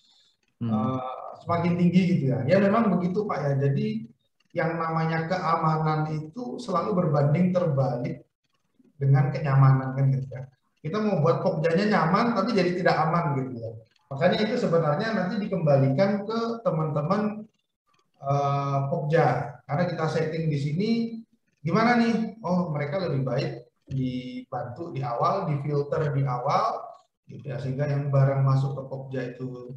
semakin tinggi gitu ya. Ya memang begitu Pak ya. Jadi yang namanya keamanan itu selalu berbanding terbalik dengan kenyamanan kan gitu ya. Kita mau buat Pokjanya nyaman tapi jadi tidak aman gitu ya. Makanya itu sebenarnya nanti dikembalikan ke teman-teman Pokja, karena kita setting di sini gimana nih? Oh, mereka lebih baik dibantu di awal, difilter di awal, gitu ya, sehingga yang barang masuk ke Pokja itu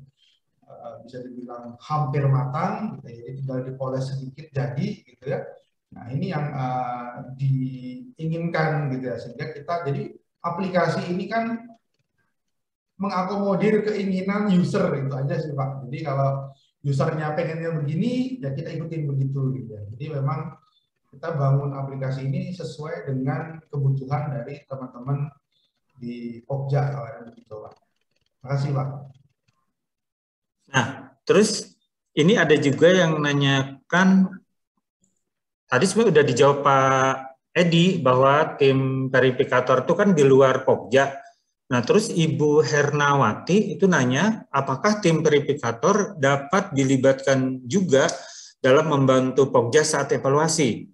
bisa dibilang hampir matang, gitu ya, jadi tinggal dipoles sedikit jadi, gitu ya. Nah ini yang diinginkan, gitu ya, sehingga kita jadi aplikasi ini kan mengakomodir keinginan user itu aja sih Pak. Jadi kalau usernya pengennya begini, ya kita ikutin begitu gitu ya. Jadi memang kita bangun aplikasi ini sesuai dengan kebutuhan dari teman-teman di Pokja kalau begitu Pak. Terima kasih Pak. Nah, terus ini ada juga yang nanyakan, tadi sebenarnya udah dijawab Pak Edi bahwa tim verifikator itu kan di luar Pokja. Nah, terus Ibu Hernawati itu nanya, apakah tim verifikator dapat dilibatkan juga dalam membantu Pokja saat evaluasi?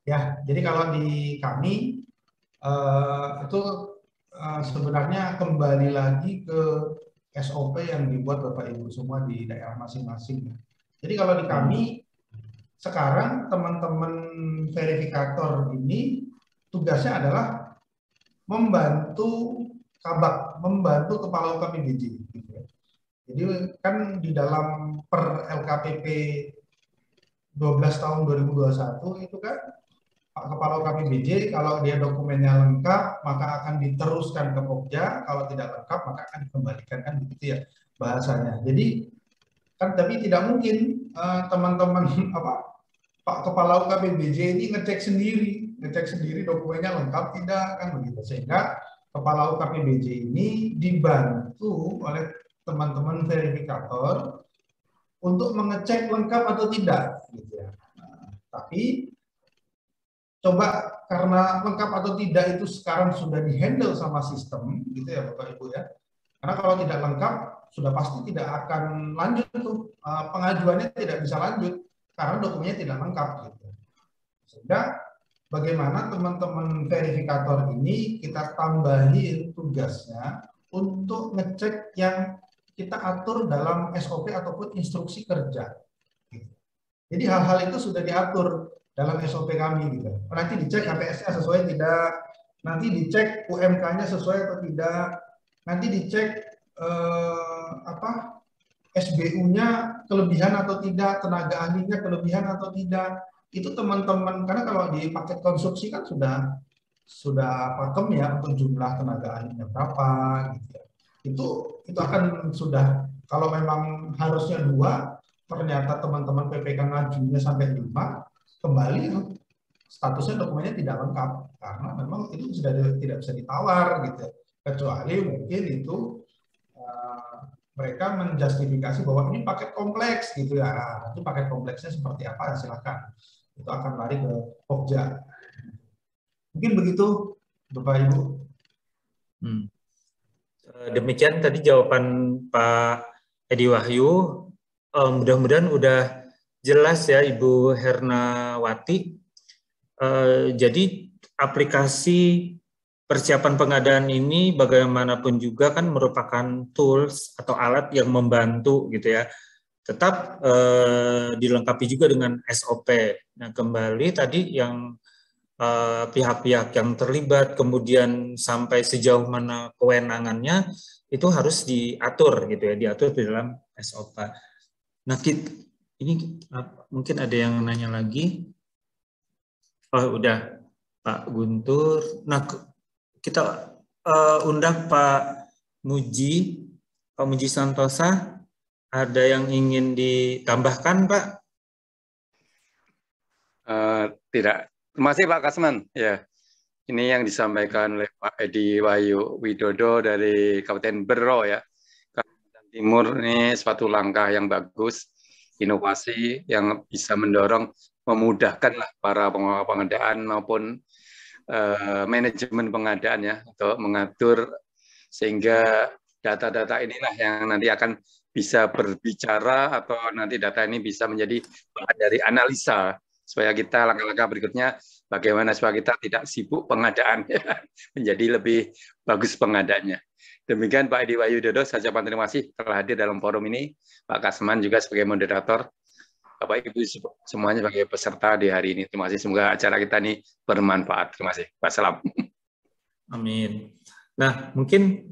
Ya, jadi kalau di kami itu sebenarnya kembali lagi ke SOP yang dibuat Bapak Ibu semua di daerah masing-masing. Jadi kalau di kami sekarang teman-teman verifikator ini tugasnya adalah membantu Kabak, membantu Kepala UKPBJ. Gitu ya. Jadi kan di dalam per LKPP 12 tahun 2021 itu kan Pak Kepala UKPBJ kalau dia dokumennya lengkap maka akan diteruskan ke Pokja, kalau tidak lengkap maka akan dikembalikan, kan begitu ya bahasanya. Jadi kan tapi tidak mungkin teman-teman Pak Kepala UKPBJ ini ngecek sendiri dokumennya lengkap tidak, kan begitu. Sehingga Kepala UKPBJ ini dibantu oleh teman-teman verifikator untuk mengecek lengkap atau tidak gitu ya. Nah, tapi coba karena lengkap atau tidak itu sekarang sudah dihandle sama sistem, gitu ya Bapak Ibu ya. Karena kalau tidak lengkap, sudah pasti tidak akan lanjut tuh, pengajuannya tidak bisa lanjut karena dokumennya tidak lengkap gitu. Sehingga bagaimana teman-teman verifikator ini kita tambahin tugasnya untuk ngecek yang kita atur dalam SOP ataupun instruksi kerja. Jadi hal-hal itu sudah diatur dalam SOP kami gitu. Nanti dicek HPS-nya sesuai tidak, nanti dicek UMK-nya sesuai atau tidak, nanti dicek SBU-nya kelebihan atau tidak, tenaga ahlinya kelebihan atau tidak. Itu teman-teman, karena kalau di paket konstruksi kan sudah pakem ya untuk jumlah tenaga ahlinya berapa gitu ya. Itu akan sudah, kalau memang harusnya 2, ternyata teman-teman PPK ngajunya sampai 5, kembali statusnya dokumennya tidak lengkap karena memang itu sudah tidak bisa ditawar gitu. Kecuali mungkin itu mereka menjustifikasi bahwa ini paket kompleks gitu ya. Nanti paket kompleksnya seperti apa silakan. Itu akan lari ke Pokja. Mungkin begitu Bapak Ibu. Demikian tadi jawaban Pak Edi Wahyu. Mudah-mudahan udah jelas ya Ibu Hernawati. Jadi aplikasi persiapan pengadaan ini bagaimanapun juga kan merupakan tools atau alat yang membantu gitu ya. Tetap dilengkapi juga dengan SOP. Nah, kembali tadi yang pihak-pihak yang terlibat, kemudian sampai sejauh mana kewenangannya, itu harus diatur gitu ya, diatur di dalam SOP. Nah, ini mungkin ada yang nanya lagi. Oh, udah Pak Guntur. Nah, kita undang Pak Muji Santosa. Ada yang ingin ditambahkan, Pak? Tidak. Terima kasih Pak Kasman. Ya, ini yang disampaikan oleh Pak Edi Wahyu Widodo dari Kabupaten Bero ya. Kalimantan Timur ini suatu langkah yang bagus, inovasi yang bisa mendorong, memudahkan para pengelola pengadaan maupun manajemen pengadaan ya, untuk mengatur sehingga data-data inilah yang nanti akan bisa berbicara atau nanti data ini bisa menjadi bahan dari analisa supaya kita langkah-langkah berikutnya bagaimana supaya kita tidak sibuk pengadaan menjadi lebih bagus pengadaannya. Demikian Pak Edi Wahyu Widodo, saya ucapkan terima kasih telah hadir dalam forum ini. Pak Kasman juga sebagai moderator, Bapak Ibu semuanya sebagai peserta di hari ini. Terima kasih, semoga acara kita ini bermanfaat. Terima kasih. Wassalam. Amin. Nah, mungkin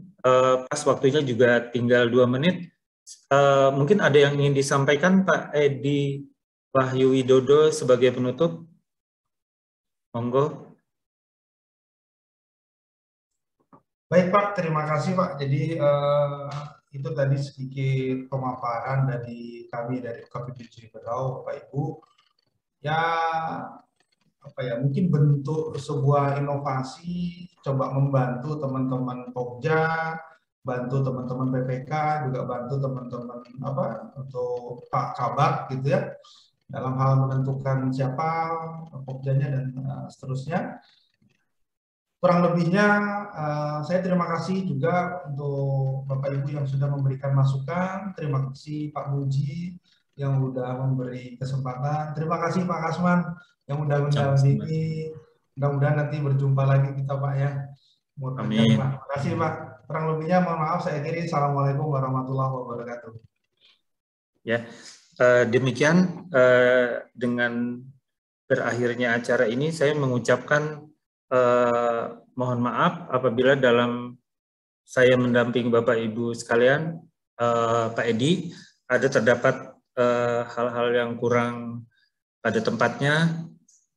pas waktunya juga tinggal 2 menit. Mungkin ada yang ingin disampaikan Pak Edi Wahyu Widodo sebagai penutup. Monggo. Baik Pak, terima kasih Pak. Jadi itu tadi sedikit pemaparan dari kami dari KPPJ Berau, Bapak Ibu. Ya, mungkin bentuk sebuah inovasi, coba membantu teman-teman Pokja, bantu teman-teman PPK, juga bantu teman-teman untuk Pak Kabak gitu ya, dalam hal menentukan siapa Pokjanya dan seterusnya. Kurang lebihnya saya terima kasih juga untuk Bapak Ibu yang sudah memberikan masukan. Terima kasih Pak Muji yang sudah memberi kesempatan. Terima kasih Pak Kasman yang sudah mendampingi. Mudah-mudahan nanti berjumpa lagi kita Pak ya. Amin. Terima kasih Pak. Kurang lebihnya mohon maaf saya akhiri. Assalamualaikum warahmatullahi wabarakatuh. Ya, demikian dengan berakhirnya acara ini saya mengucapkan mohon maaf apabila dalam saya mendampingi Bapak Ibu sekalian, Pak Edi, ada terdapat hal-hal yang kurang pada tempatnya,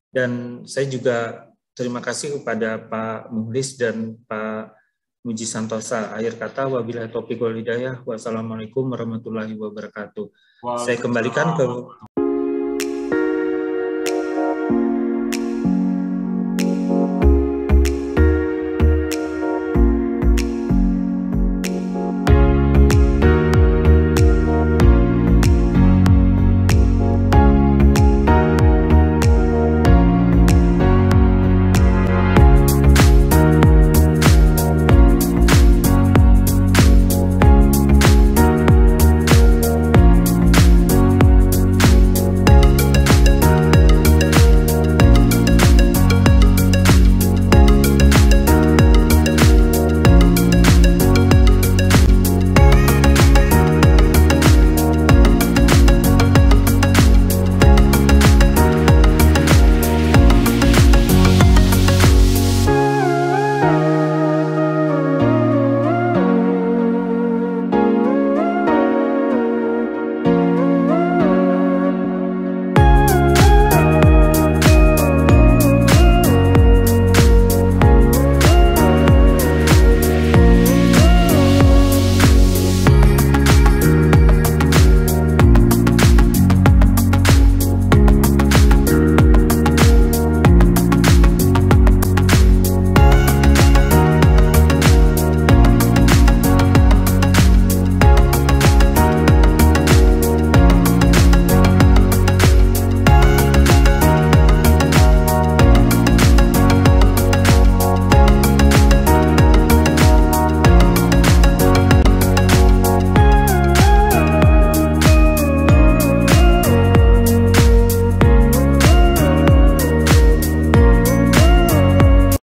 dan saya juga terima kasih kepada Pak Muhlis dan Pak Muji Santosa. Akhir kata, wabillahi taufiq wal hidayah. Wassalamualaikum warahmatullahi wabarakatuh. Saya kembalikan ke